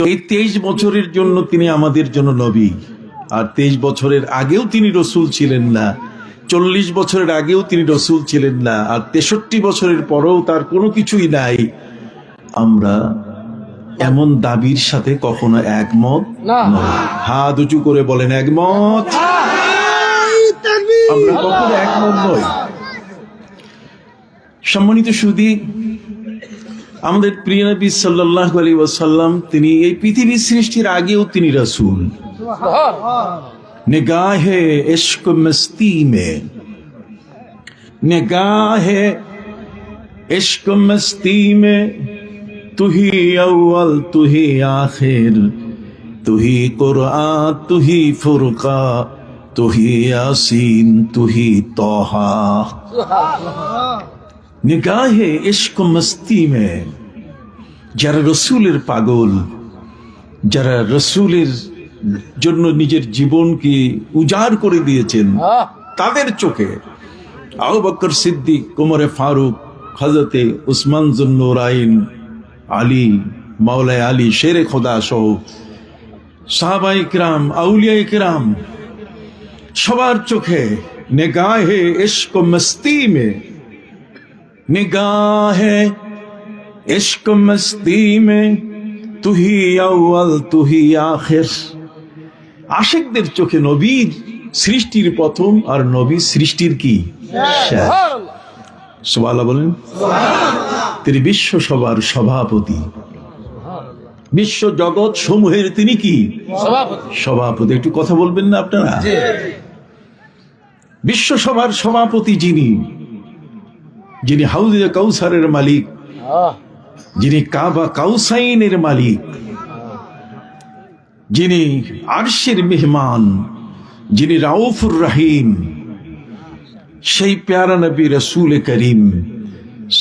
এই 23 বছরের জন্য তিনি আমাদের জন্য নবী, আর 23 বছরের আগেও তিনি রসুল ছিলেন না, 40 বছরের আগেও তিনি রসুল ছিলেন না, আর 63 বছরের পরেও তার কোনো কিছুই নাই। আমরা এমন দাবির সাথে কখনো একমত নই। হাত উঁচু করে বলেন একমত। আমরা কখনো একমত নই। সম্মানিত সুধী, আমাদের প্রিয় নবী সাল্লাল্লাহু আলাইহি ওয়াসাল্লাম তিনি এই পৃথিবীর সৃষ্টির আগেও তিনি রাসূল। নিগাহে ইশক মস্তি মে, নিগাহে ইশক মস্তি মে তুহি আউয়াল তুহি আখির, তুহি কুরআন তুহি ফুরকা, তুহি ইয়াসিন তুহি তাহা। নিগাহে ইশক মস্তি মে, যারা রসুলের পাগল, যারা রসুলের জন্য নিজের জীবনকে উজাড় করে দিয়েছেন, তাদের চোখে আবু বকর সিদ্দিক, ওমরে ফারুক, হযরতে উসমান যুন্নুরাইন, আলী, মাওলানা আলী শেরে খোদা সহ সাহাবায়ে কিরাম, আউলিয়ায়ে কিরাম, সবার চোখে নিগাহে ইশক মস্তি মে, নিগাহে ইশক মস্তি মে তুহি আউয়াল তুহি আখির। আশিকদের চোখে নবী সৃষ্টির প্রথম আর নবী সৃষ্টির কি শেষ। সুবহানাল্লাহ বলেন। তিনি বিশ্ব সভার সভাপতি, বিশ্ব জগৎ সমূহের তিনি কি সভাপতি। একটু কথা বলবেন না আপনারা? বিশ্ব সভার সভাপতি যিনি, যিনি হাউজে কাউসারের মালিক, যিনি কাবা কাউসাইনের মালিক, যিনি আরশের মেহমান, যিনি রাউফুর রহিম, সেই প্যারা নবী রাসূল করিম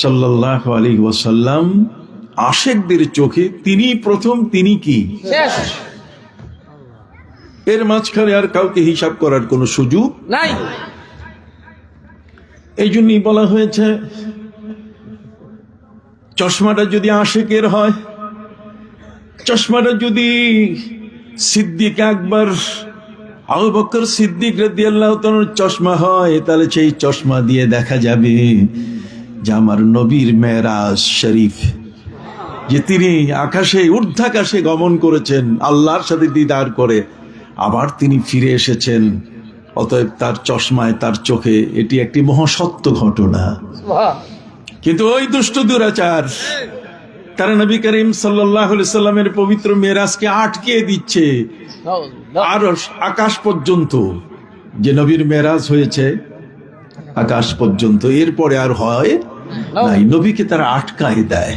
সাল্লাল্লাহু আলাইহি ওয়াসাল্লাম আশিকদের চোখে তিনি প্রথম, তিনি কি শেষ। এর মাঝখানে আর কাউকে হিসাব করার কোনো সুযোগ নাই। এই জন্যই বলা হয়েছে, চশমাটা যদি আশিকের হয়, চশমাটা যদি সিদ্দিক আকবর আবু বকর সিদ্দিক রাদিয়াল্লাহু তাআলার চশমা হয়, তাহলে সেই চশমা দিয়ে দেখা যাবে যে আমার নবীর মেরাজ শরীফ, যে তিনি আকাশে, ঊর্ধ্বাকাশে গমন করেছেন আল্লাহর সাথে দিদার করে, আবার তিনি ফিরে এসেছেন। অতএব তার চশমায়, তার চোখে এটি একটি মহাসত্য ঘটনা। কিন্তু ওই দুষ্ট দুরাচার তারা নবী করিম সাল্লাল্লাহু আলাইহি সাল্লামের পবিত্র মেরাজকে আটকে দিচ্ছে আর আকাশ পর্যন্ত। যে নবীর মেরাজ হয়েছে আকাশ পর্যন্ত, এরপরে আর হয় নাই। নবীকে তারা আটকায় দেয়,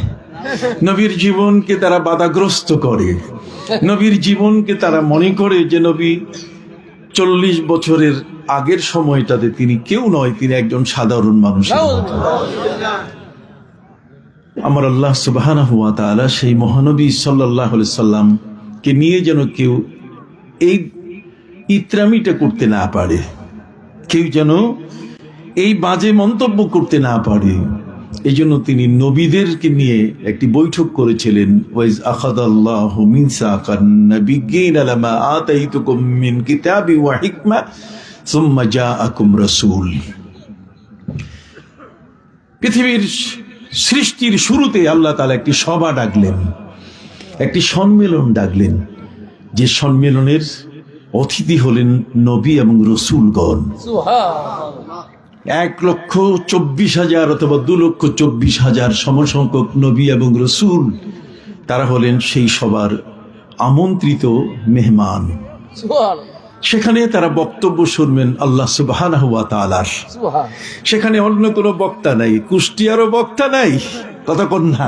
নবীর জীবনকে তারা বাধাগ্রস্ত করে, নবীর জীবনকে তারা মনে করে যে নবী 40 বছরের আগের সময়টাতে তিনি কেউ নয়, তিনি একজন সাধারণ মানুষ। আমার আল্লাহ সুবহানাহু ওয়া তাআলা সেই মহানবী সাল্লাল্লাহু আলাইহি সাল্লামকে নিয়ে যেন কেউ এই ইতরামিটা করতে না পারে, কেউ যেন এই বাজে মন্তব্য করতে না পারে। এই জন্য তিনি নবীদেরকে নিয়ে একটি বৈঠক করেছিলেন। ওয়াইজ আখাযাল্লাহু মিনসাকান নাবিয়্যিনা লামা আতাইতুকুম মিন কিতাবি ওয়া হিকমা সুম্মা জাআকুম রাসূল। পৃথিবীর সৃষ্টির শুরুতে আল্লাহ তাআলা একটি সভা ডাকলেন, একটি সম্মেলন ডাকলেন, যে সম্মেলনের অতিথি হলেন নবী এবং রসুলগণ। 1,24,000 অথবা 2,24,000 সমসংখ্যক নবী এবং রসুল, তারা হলেন সেই সবার আমন্ত্রিত মেহমান। সেখানে তারা বক্তব্য শুনবেন আল্লাহ সুবহানাহু ওয়া তাআলার। সেখানে অন্য কোনো বক্তা নাই, কুষ্টিয়ারও বক্তা নাই, কথা কোন না,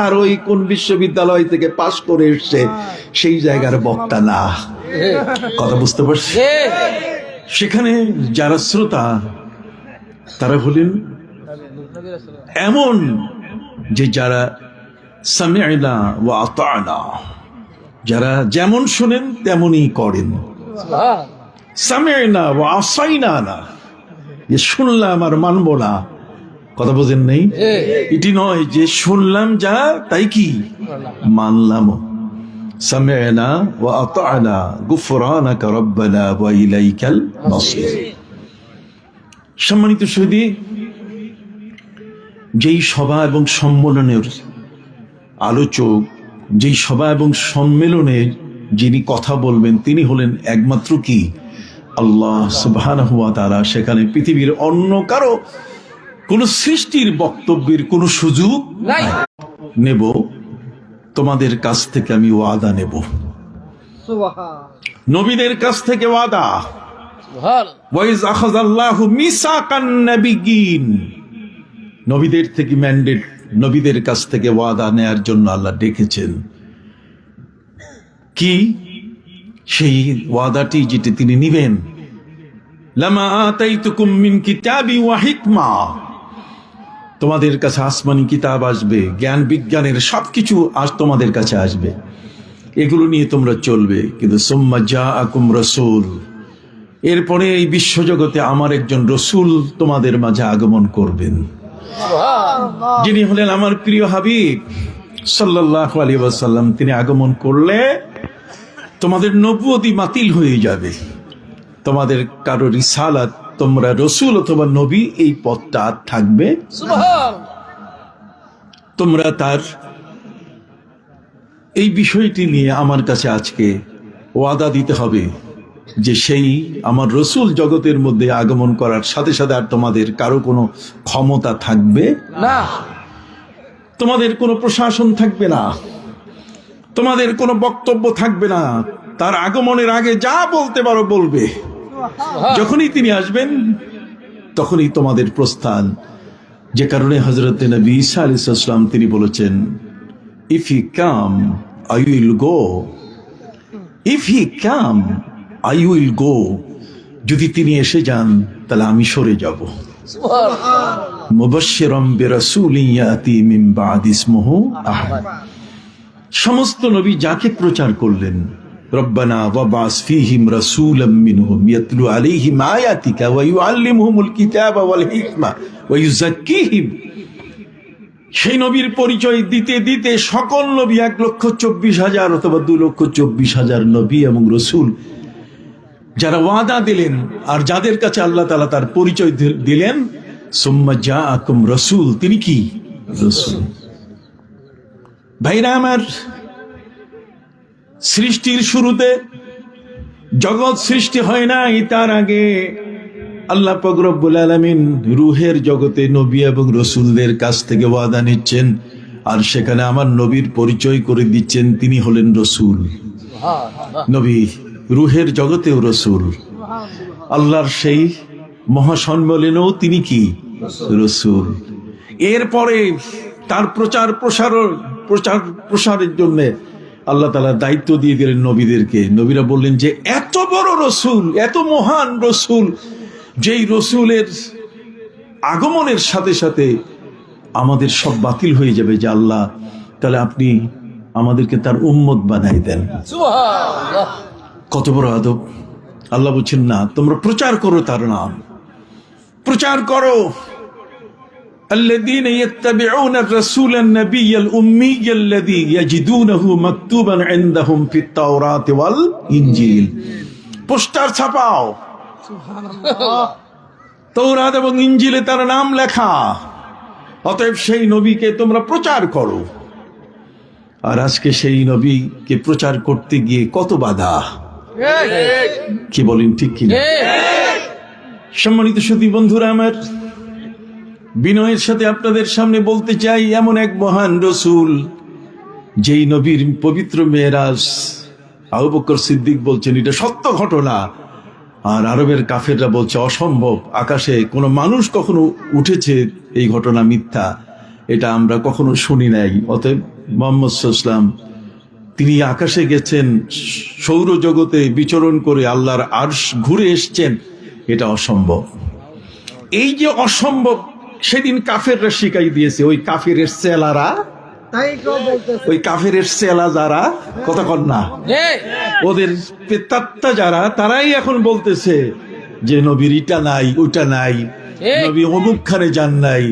আর ওই কোন বিশ্ববিদ্যালয় থেকে পাশ করে এসছে সেই জায়গার বক্তা না, কথা বুঝতে পারছি। সেখানে যারা শ্রোতা তারা হলেন এমন যে যারা সামি'না ওয়া আতা'না, যারা যেমন শোনেন তেমনই করেন। সামি'না ওয়া আসাইনা না, যে শুনলাম আর মানবো না, কথা বোঝেন নাই? এটি নয় যে শুনলাম যা তাই কি মানলাম। সামি'না ওয়া আতা'না গুফরানাকা রাব্বানা ওয়া ইলাইকাল মাসির। সম্মানিত সুধী, যেই সভা এবং সম্মেলনের আলোচক, যেই সভা এবং সম্মেলনে যিনি কথা বলবেন তিনি হলেন একমাত্র কি আল্লাহ সুবহানাহু ওয়া তাআলা। সেখানে পৃথিবীর অন্য কারো কোন সৃষ্টির বক্তব্যের কোন সুযোগ নাই। নেব তোমাদের কাছ থেকে আমি ওয়াদা নেব, নবীদের কাছ থেকে ওয়াদা। ওয়াইজ আখাযাল্লাহু মিসাকান নাবিয়্যিন, নবীদের থেকে ম্যান্ডেট, নবীদের কাছ থেকে ওয়াদা নেয়ার জন্য আল্লাহ ডেকেছেন। কি সেই ওয়াদাটি যেটি তিনি নিবেন? লামা আতাইতুকুম মিন কিতাবি ওয়া হিকমা, তোমাদের কাছে আসমানি কিতাব আসবে, জ্ঞান বিজ্ঞানের সবকিছু আজ তোমাদের কাছে আসবে, এগুলো নিয়ে তোমরা চলবে। কিন্তু সুম্মা জাআকুম রাসূল, এরপরে এই বিশ্বজগতে আমার একজন রসুল তোমাদের মাঝে আগমন করবেন, যিনি হলেন আমার প্রিয় হাবিব সাল্লাল্লাহু আলাইহি ওয়াসাল্লাম। তিনি আগমন করলে তোমাদের নবুয়তি বাতিল হয়ে যাবে, তোমাদের কারো রিসালাত, তোমরা রসুল অথবা নবী এই পদটা আর থাকবে, তোমরা তার এই বিষয়টি নিয়ে আমার কাছে আজকে ওয়াদা দিতে হবে যে সেই আমার রসুল জগতের মধ্যে আগমন করার সাথে সাথে আর তোমাদের কারো কোনো ক্ষমতা থাকবে না, তোমাদের কোনো প্রশাসন থাকবে না, তোমাদের কোনো বক্তব্য থাকবে না। তার আগমনের আগে যা বলতে পারো বলবে, যখনই তিনি আসবেন তখনই তোমাদের প্রস্থান। যে কারণে হযরত নবী ঈসা আলাইহিস সালাম তিনি বলেছেন, if he come I will go, if he come I will go, যদি তিনি এসে যান তাহলে আমি সরে যাব। মুবাশশিরাম বিরাসূলিন ইয়াতি মিন বাদি ইসমুহু আহমদ। সমস্ত নবী যাকে প্রচার করলেন, রব্বানা ওয়াবাস ফীহিম রাসূলাম মিনহুম ইয়াতলু আলাইহিম আয়াতিকা ওয়া ইউআল্লিমুহুমুল কিতাবা ওয়াল হিকমা ওয়া ইউযাক্কিহিম, সেই নবীর পরিচয় দিতে দিতে সকল নবী 1,24,000 অথবা 2,24,000 নবী এবং রসুল যারা ওয়াদা দিলেন আর যাদের কাছে আল্লাহ তাআলা তার পরিচয় দিলেন, সুম্মা জাআকুম রাসূল, তিনি কি রাসূল। ভাইরা আমার, সৃষ্টির শুরুতে জগৎ সৃষ্টি হয় নাই, তার আগে আল্লাহ পাক রব্বুল আলামিন রূহের জগতে নবী এবং রসুলদের কাছ থেকে ওয়াদা নিচ্ছেন, আর সেখানে আমার নবীর পরিচয় করে দিচ্ছেন, তিনি হলেন রসুল। নবী রূহের জগতেও রসুল, আল্লাহর সেই মহাসম্মেলনেও তিনি কি রসুল। এরপরে তার প্রচার প্রসারের জন্য আল্লাহ তাআলা দায়িত্ব দিয়ে দিলেন নবীদেরকে। নবীরা বললেন যে এত বড় রসুল, এত মহান রসুল, যেই রসুলের আগমনের সাথে সাথে আমাদের সব বাতিল হয়ে যাবে, যে আল্লাহ তাহলে আপনি আমাদেরকে তার উম্মত বানাই দেন। কত বড় আদব! আল্লাহ বলছেন না, তোমরা প্রচার করো তার নাম, প্রচার করো। الذين يتبعون الرسول النبي الأمي الذي يجدونه مكتوبا عندهم في التوراة والإنجيل। পোস্টার ছাপাও, তৌরাত এবং ইনজিলে তার নাম লেখা, অতএব সেই নবীকে তোমরা প্রচার করো। আর আজকে সেই নবীকে প্রচার করতে গিয়ে কত বাধা, কি বলেন ঠিক কিনা? সম্মানিত সুধী বন্ধুরা আমার, বিনয়ের সাথে আপনাদের সামনে বলতে চাই, এমন এক মহান রসুল, যেই নবীর পবিত্র মেরাজ, আবু বকর সিদ্দিক বলছেন এটা সত্য ঘটনা, আর আরবের কাফেররা বলছে অসম্ভব, আকাশে কোনো মানুষ কখনো উঠেছে, এই ঘটনা মিথ্যা, এটা আমরা কখনো শুনি নাই। অতএব মুহাম্মদ সাল্লাল্লাহু আলাইহি ওয়াসাল্লাম তিনি আকাশে গেছেন, সৌরজগতে বিচরণ করে আল্লাহর আরশ ঘুরে এসছেন, এটা অসম্ভব। এই যে অসম্ভব, সেদিন কাফেররা শিখাই দিয়েছে, ওই কাফেরের চেলারা, ওই কাফেরের চেলা যারা, কথা কন না, ওদের পেতাত্তা যারা, তারাই এখন বলতেছে যে নবীর ইটা নাই, ওইটা নাই, নবী অমুক খানে যান নাই,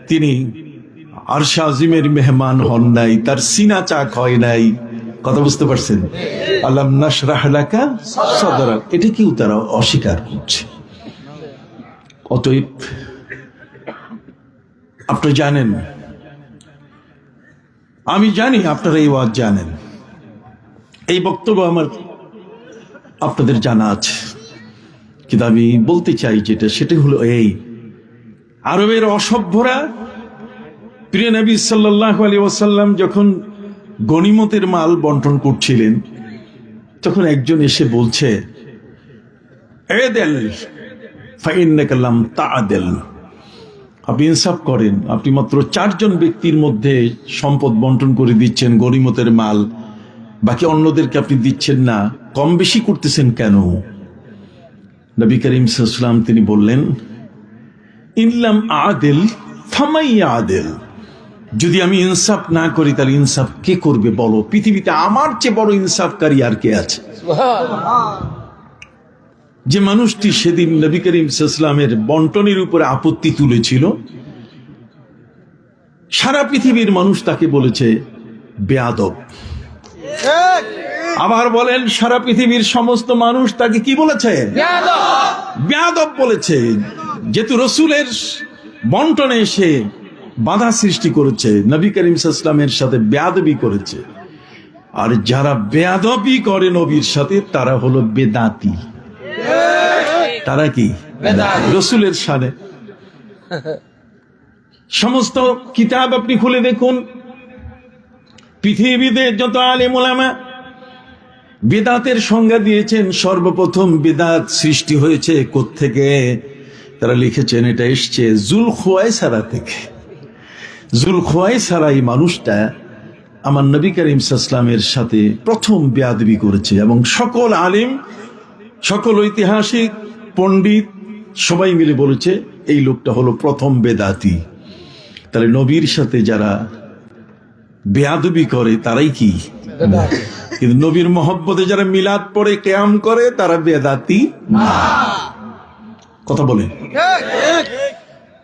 তিনি আরশে আজিমের মেহমান হন নাই, তার সিনা চাক হয় নাই, কথা বুঝতে পারছেন? আলাম নাশরাহ লাকা সাদরাক, এটা কি তারা অস্বীকার করছে। অতএব আপনারা জানেন, আমি জানি আপনারা এই ওয়াজ জানেন, এই বক্তব্য আমার আপনাদের জানা আছে, কিন্তু আমি বলতে চাই যেটা, সেটা হলো এই, আরবের অসভ্যরা প্রিয় নবী সাল্লাল্লাহু আলাইহি ওয়াসাল্লাম যখন গনিমতের মাল বন্টন করছিলেন, তখন একজন এসে বলছে, এদেল ফাইন্নাকা লাম তা'দেল, আপনি ইনসাফ করেন, আপনি মাত্র 4 জন ব্যক্তির মধ্যে সম্পদ বন্টন করে দিচ্ছেন গনিমতের মাল, বাকি অন্যদেরকে আপনি দিচ্ছেন না, কম বেশি করতেছেন কেন? নবী করিম সাল্লাল্লাহু আলাইহি ওয়াসাল্লাম তিনি বললেন, ইনলাম আদেল ফামাই আদেল, যদি আমি ইনসাফ না করি তাহলে ইনসাফ কে করবে বলো? পৃথিবীতে আমার চেয়ে বড় ইনসাফকারী আর কে আছে? যে মানুষটি সেদিন নবী করিম সাল্লাল্লাহু আলাইহি ওয়াসাল্লামের বন্টনের উপরে আপত্তি তুলেছিল, সারা পৃথিবীর মানুষ তাকে বলেছে বেয়াদব। আবার বলেন, সারা পৃথিবীর সমস্ত মানুষ তাকে কি বলেছে? বেয়াদব বলেছে। যেহেতু রসুলের বন্টনে এসে বাধা সৃষ্টি করেছে, নবী করিম সাল্লাল্লাহু আলাইহি ওয়াসাল্লামের সাথে বেয়াদবি করেছে। আর যারা বেয়াদবি করে নবীর সাথে, তারা হলো বেদাতি। তারা কি? রসুলের সাথে সমস্ত কিতাব আপনি খুলে দেখুন, পৃথিবীতে যত আলেম ওলামা বিদআতের সংজ্ঞা দিয়েছেন, সর্বপ্রথম বিদআত সৃষ্টি হয়েছে কোত্থেকে? তারা লিখেছেন এটা এসছে যুলখুয়াইসারা থেকে। যুলখুয়াইসারা এই মানুষটা আমার নবী করিম সাল্লাল্লাহু আলাইহি ওয়াসাল্লামের সাথে প্রথম বেয়াদবি করেছে, এবং সকল আলেম, সকল ঐতিহাসিক পণ্ডিত সবাই মিলে বলেছে এই লোকটা হলো প্রথম বেদাতি। তাহলে নবীর সাথে যারা বেয়াদবি করে তারাই কি? কিন্তু নবীর মহব্বতে যারা মিলাদ পড়ে কিয়াম করে তারা বেদাতি না। কথা বলে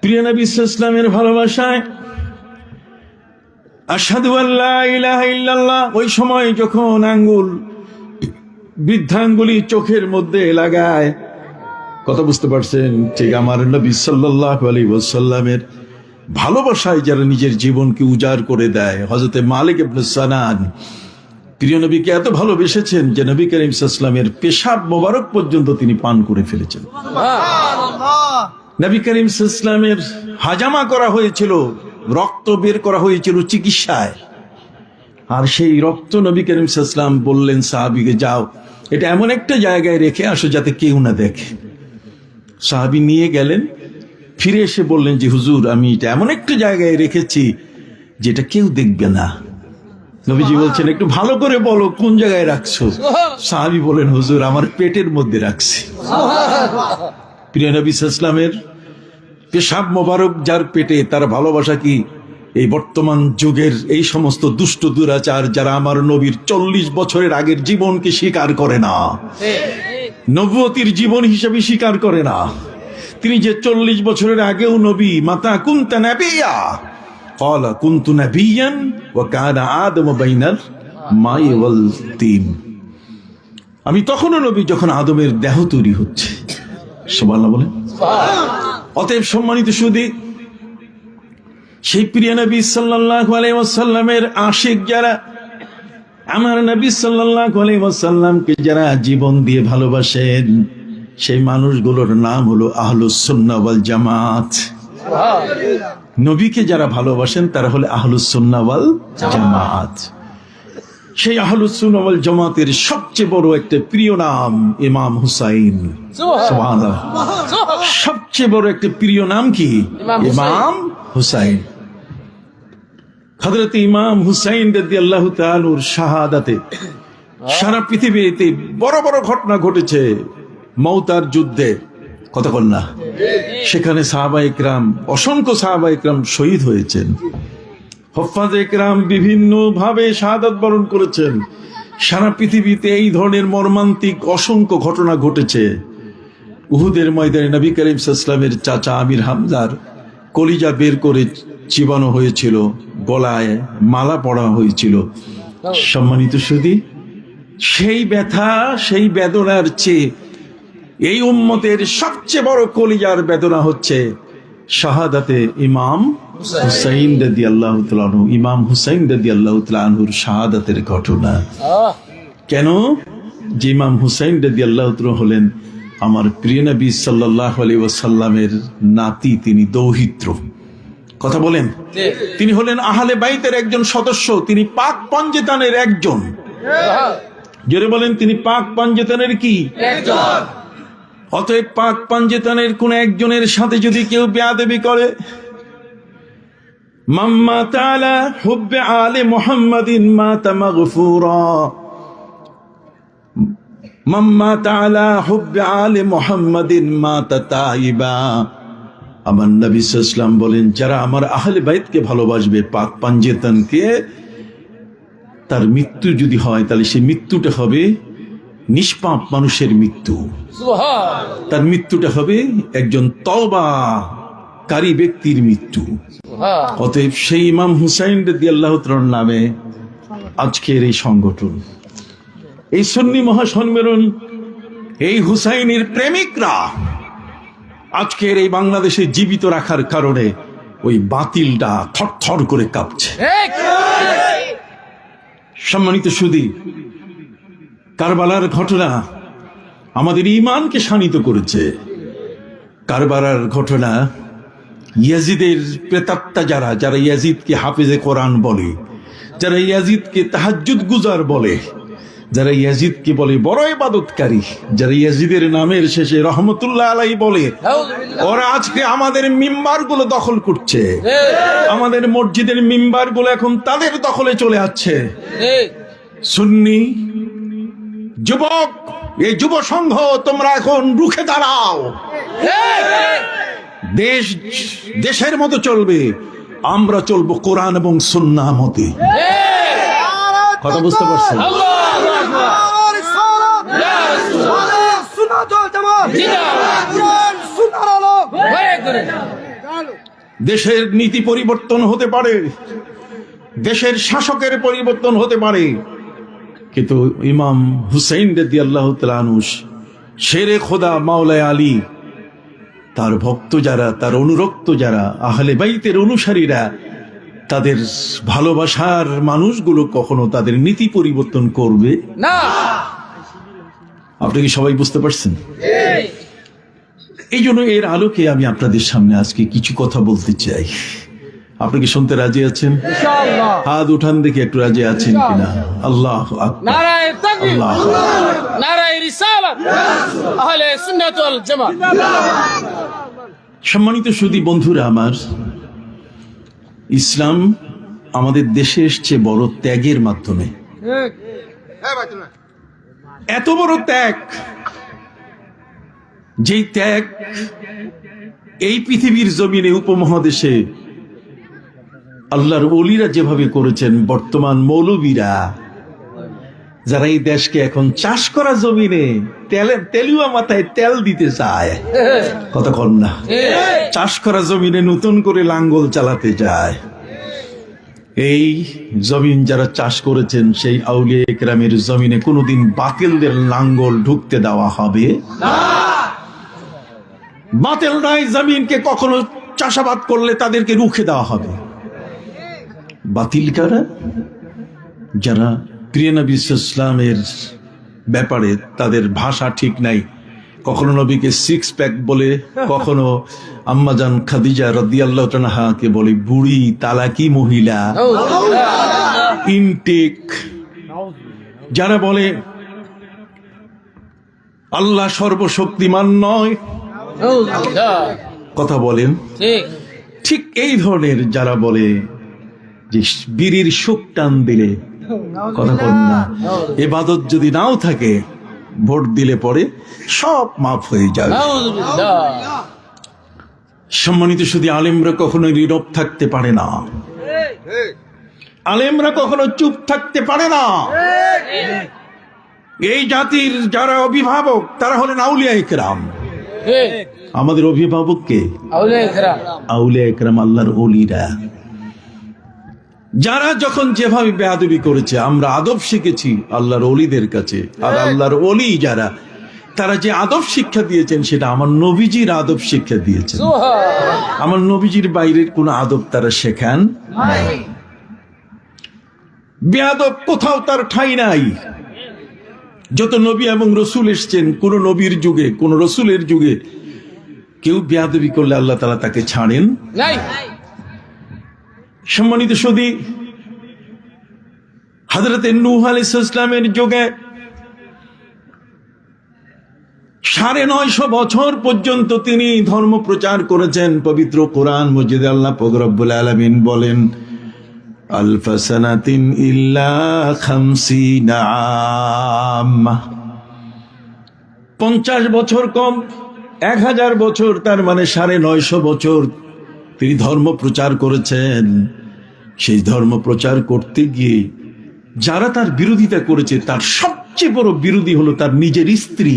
প্রিয় নবী সাল্লাল্লাহু আলাইহি ওয়াসাল্লামের ভালোবাসায় আশহাদু আল্লা ইলাহা ইল্লাল্লাহ, ওই সময় যখন আঙ্গুল, বৃদ্ধাঙ্গুলি চোখের মধ্যে লাগায়, কথা বুঝতে পারছেন? ঠিক আমার নবী সাল্লাল্লাহু আলাইহি ওয়াসাল্লামের ভালোবাসায় যারা নিজের জীবনকে উজাড় করে দেয়। হযরতে মালিক ইবনে সানান প্রিয় নবীকে এত ভালোবেসেছেন যে নবী করিম সাল্লাল্লাহু আলাইহি ওয়াসাল্লামের পেশাব মোবারক পর্যন্ত তিনি পান করে ফেলেছেন। নবী করিম সাল্লাল্লাহু আলাইহি ওয়াসাল্লামের হাজামা করা হয়েছিল, রক্ত বের করা হয়েছিল চিকিৎসায়, আর সেই রক্ত নবী করিম সাল্লাল্লাহু আলাইহি ওয়াসাল্লাম বললেন সাহাবীকে, যাও এটা এমন একটা জায়গায় রেখে আসো যাতে কেউ না দেখে। সাহাবী নিয়ে গেলেন, ফিরে এসে বললেন যে হুজুর, আমি এটা এমন একটা জায়গায় রেখেছি যেটা কেউ দেখবে না। নবীজি বলছেন একটু ভালো করে বলো কোন জায়গায় রাখছো? সাহাবী বলেন, হুজুর আমার পেটের মধ্যে রাখছি। প্রিয় নবী সাল্লাল্লাহু আলাইহি ওয়াসাল্লামের পেশাব মোবারক যার পেটে, তার ভালোবাসা কি এই বর্তমান যুগের এই সমস্ত দুষ্ট দুরাচার যারা আমার নবীর 40 বছরের আগের জীবনকে স্বীকার করে না, নবুয়তির জীবন হিসেবে স্বীকার করে না, তিনি যে 40 বছরের আগেও নবী, মাতা কুনতা নাবিয়্যা ক্বালা কুনতু নাবিয়্যান ওয়া কানা আদমু বাইনাল মাই ওয়াল তিন, আমি তখনও নবী যখন আদমের দেহ তৈরি হচ্ছে। সুবহানাল্লাহ বলেন। অতএব সম্মানিত সুধী, সেই প্রিয় নবী সাল্লাল্লাহু আলাইহি ওয়াসাল্লামের আশিক যারা, আমার নবী সাল্লাল্লাহু আলাইহি ওয়াসাল্লামকে যারা জীবন দিয়ে ভালোবাসেন, সেই মানুষগুলোর নাম হলো আহলুস সুন্নাহ ওয়াল জামাত। নবীকে যারা ভালোবাসেন তারা হলো আহলুস সুন্নাহ ওয়াল জামাত। সেই আহলুস সুন্নাহ ওয়াল জামাতের সবচেয়ে বড় একটা প্রিয় নাম ইমাম হুসাইন। সুবহানাল্লাহ। সবচেয়ে বড় একটা প্রিয় নাম কি? ইমাম হুসাইন। হযরত ইমাম হুসাইন রাদিয়াল্লাহু তাআলার শাহাদাতে সারা পৃথিবীতে বড় বড় ঘটনা ঘটেছে। মওতার যুদ্ধে, কথা বল না, সেখানে সাহাবায়ে কেরাম, অসংখ্য সাহাবায়ে কেরাম শহীদ হয়েছেন। হুফাজে কেরাম বিভিন্ন ভাবে শাহাদাত বরণ করেছেন। সারা পৃথিবীতে এই ধরনের মর্মান্তিক অসংখ্য ঘটনা ঘটেছে। উহুদের ময়দানে নবী করিম সাল্লাল্লাহু আলাইহি ওয়াসাল্লামের চাচা আমির হামজার কলিজা বের করে চিবানো হয়েছিল, গলায় মালা পরা হয়েছিল। সম্মানিত সুধী, সেই ব্যথা, সেই বেদনার চেয়ে এই উম্মতের সবচেয়ে বড় কলিজার বেদনা হচ্ছে শাহাদাতে ইমাম হুসাইন রাদিয়াল্লাহু তাআলা আনহু, ইমাম হুসাইন রাদিয়াল্লাহু তাআলা আনহুর শাহাদাতের ঘটনা। কেন? যে ইমাম হুসাইন রাদিয়াল্লাহু তাআলা হলেন আমার প্রিয় নবী সাল্লাল্লাহু আলাইহি ওয়াসাল্লামের নাতি, তিনি দৌহিত্র। কথা বলেন, তিনি হলেন আহলে বাইতের একজন সদস্য, তিনি পাক পঞ্জেতানের একজন। জোরে বলেন, তিনি পাক পঞ্জেতানের কি একজন। অতএব পাক পঞ্জেতানের কোন একজনের সাথে যদি কেউ বেয়াদবি করে, মাম্মা তাআলা হুব্বে আলে মুহাম্মাদিন মাতা মাগফুরা, মাম্মা তাআলা হুব্বে আলে মুহাম্মাদিন মাতা তাইবা। আমার নবী সাল্লাল্লাহু আলাইহি ওয়াসাল্লাম বলেন, যারা আমার আহলে বাইতকে ভালোবাসবে, পাক পঞ্জেতানকে, তার মৃত্যু যদি হয় তাহলে সেই মৃত্যুটা হবে নিষ্পাপ মানুষের মৃত্যু। তার মৃত্যুটা হবে একজন তওবাকারী ব্যক্তির মৃত্যু। অতএব সেই ইমাম হুসাইন রাদিয়াল্লাহু তাআলার নামে আজকের এই সংগঠন, এই সুন্নি মহাসম্মেলন, এই হুসাইনের প্রেমিকরা আজকের এই বাংলাদেশে জীবিত রাখার কারণে ওই বাতিলটা থরথর করে কাঁপছে। সম্মানিত সুধী, কারবালার ঘটনা আমাদের ঈমানকে শানিত করেছে। কারবালার ঘটনা ইয়াজিদের প্রেতাত্মা, যারা ইয়াজিদকে হাফেজে কোরআন বলে, যারা ইয়াজিদকে তাহাজ্জুদ গুজার বলে, যারা ইয়াজিদকে বলে বড় ইবাদতকারী, যারা ইয়াজিদের নামের শেষে রহমতুল্লাহ আলাইহি বলে, ওরা আজকে আমাদের মিম্বারগুলো দখল করছে। আমাদের মসজিদের মিম্বারগুলো এখন তাদের দখলে চলে আসছে। সুন্নি যুবক, এই যুব সংঘ, তোমরা এখন রুখে দাঁড়াও। দেশের মতো চলবে, আমরা চলবো কোরআন এবং সুন্নাহ মতে। কথা বুঝতে পারছেন? দেশের নীতি পরিবর্তন হতে পারে, দেশের শাসকের পরিবর্তন হতে পারে, কিন্তু ইমাম হুসাইন রাদিয়াল্লাহু তাআলা আনহু, শেরে খোদা মাওলানা আলী, তার ভক্ত যারা, তার অনুরক্ত যারা, আহলে বাইতের অনুসারীরা, তাদের ভালোবাসার মানুষগুলো কখনো তাদের নীতি পরিবর্তন করবে না। আপনি কি সবাই বুঝতে পারছেন? এই জন্য এর আলোকে আমি আপনাদের সামনে আজকে কিছু কথা বলতে চাই। আপনি কি শুনতে রাজি আছেন? হাত উঠান দেখি একটু রাজি আছেন কিনা। আল্লাহু আকবার, নারায়ে তাকবীর, আল্লাহু আকবার, নারায়ে রিসালাত, আহলে সুন্নাত ওয়াল জামাত। সম্মানিত সুধী বন্ধুরা আমার, ইসলাম আমাদের দেশে এসছে বড় ত্যাগের মাধ্যমে। এত বড় ত্যাগ, যেই ত্যাগ এই পৃথিবীর জমিনে, উপমহাদেশে আল্লাহর ওলিরা যেভাবে করেছেন, বর্তমান মৌলবীরা যারা এই দেশকে এখন চাষ করা জমিনে তেলুয়া মাথায় তেল দিতে চায়, কথা কন না, চাষ করা জমিনে নতুন করে লাঙ্গল চালাতে যায়। এই জমিন যারা চাষ করেছেন, সেই আউলিয়া কেরামের জমিনে কোনোদিন বাতিলদের লাঙ্গল ঢুকতে দেওয়া হবে না। বাতিলরাই জমিনকে কখনো চাষাবাদ করলে তাদেরকে রুখে দেওয়া হবে। বাতিল কারা? যারা প্রিয় নবী সাল্লাল্লাহু আলাইহি ওয়াসাল্লামের ব্যাপারে তাদের ভাষা ঠিক নাই, কখনো নবীকে সিক্স প্যাক বলে, কখনো আম্মাজান খাদিজা রাদিয়াল্লাহু তাআলাকে বলে বুড়ি, তালাকি মহিলা, ইনটেক। যারা বলে আল্লাহ সর্বশক্তিমান নয়, কথা বলেন ঠিক এই ধরনের যারা বলে যে বিড়ির সুখ টান দিলে, কথা বলেন না, ইবাদত যদি নাও থাকে, ভোট দিলে পরে সব মাফ হয়ে যাবে। সম্মানিত শুধু আলেমরা কখনো নীরব থাকতে পারে না, আলেমরা কখনো চুপ থাকতে পারে না। এই জাতির যারা অভিভাবক, তারা হলেন আউলিয়া ইকরাম। আমাদের অভিভাবক কে? আউলিয়া ইকরাম, আল্লাহর ওলিরা। যারা যখন যেভাবে বেয়াদবি করেছে, আমরা আদব শিখেছি আল্লাহর ওলিদের কাছে। আর আল্লাহর ওলি যারা, তারা যে আদব শিক্ষা দিয়েছেন সেটা আমার নবীজির আদব শিক্ষা দিয়েছেন। আমার নবীজির বাইরের কোন আদব তারা শেখান নাই। বেয়াদব কোথাও তার ঠাঁই নাই। যত নবী এবং রসুল এসছেন, কোন নবীর যুগে, কোন রসুলের যুগে কেউ বেয়াদবি করলে আল্লাহ তাআলা তাকে ছাড়েন নাই। সম্মানিত সুধী, হযরতে নূহ আলাইহিস সালামের যুগে ৯৫০ বছর পর্যন্ত তিনি ধর্ম প্রচার করেছেন। পবিত্র কোরআন মজিদে আল্লাহ পাক রব্বুল আলামিন বলেন, আলফা সানাতিন ইল্লা ৫০ আম, ৫০ বছর কম, ১০০০ বছর, তার মানে ৯৫০ বছর তিনি ধর্ম প্রচার করেছেন। সেই ধর্ম প্রচার করতে গিয়ে যারা তার বিরোধিতা করেছে, তার সবচেয়ে বড় বিরোধী হলো তার নিজের স্ত্রী।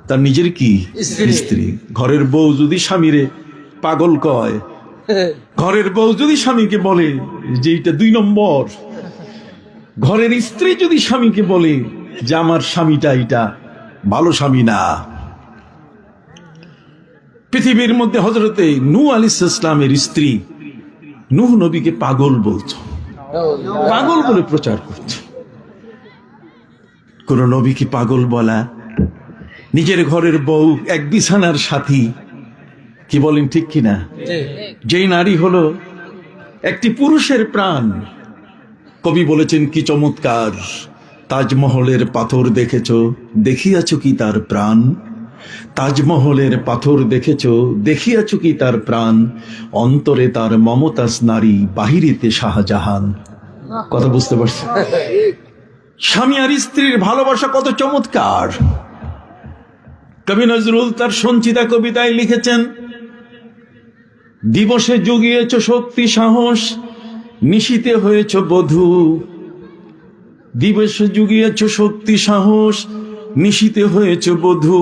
তার নিজের কি স্ত্রী। ঘরের বউ যদি স্বামীরে পাগল কয়, ঘরের বউ যদি স্বামীকে বলে যে এটা ২ নম্বর, ঘরের স্ত্রী যদি স্বামীকে বলে যে আমার স্বামীটা এটা ভালো স্বামী না। পৃথিবীর মধ্যে হযরতে নূহ আলাইহিস সালামের স্ত্রী নূহ নবীকে পাগল বলত, পাগল বলে প্রচার করত। কোন নবীকে পাগল বলা, নিজের ঘরের বউ, এক বিছানার সাথী, কি বলেন ঠিক কিনা? যেই নারী হলো একটি পুরুষের প্রাণ। কবি বলেছেন কি চমৎকার, তাজমহলের পাথর দেখেছ, দেখিয়াছ কি তার প্রাণ। তাজমহলের পাথর দেখেছ, দেখিয়াছ কি তার প্রাণ। অন্তরে তার মমতাজ নারী, বাহিরেতে শাহজাহান। কথা বুঝতে পারছি? স্বামী আর স্ত্রীর ভালোবাসা কত চমৎকার। কবি নজরুল তার সঞ্চিতা কবিতায় লিখেছেন, দিবসে জুগিয়েছ শক্তি সাহস, নিশীতে হয়েছ বধূ। দিবসে জুগিয়েছ শক্তি সাহস, নিশীতে হয়েছ বধূ।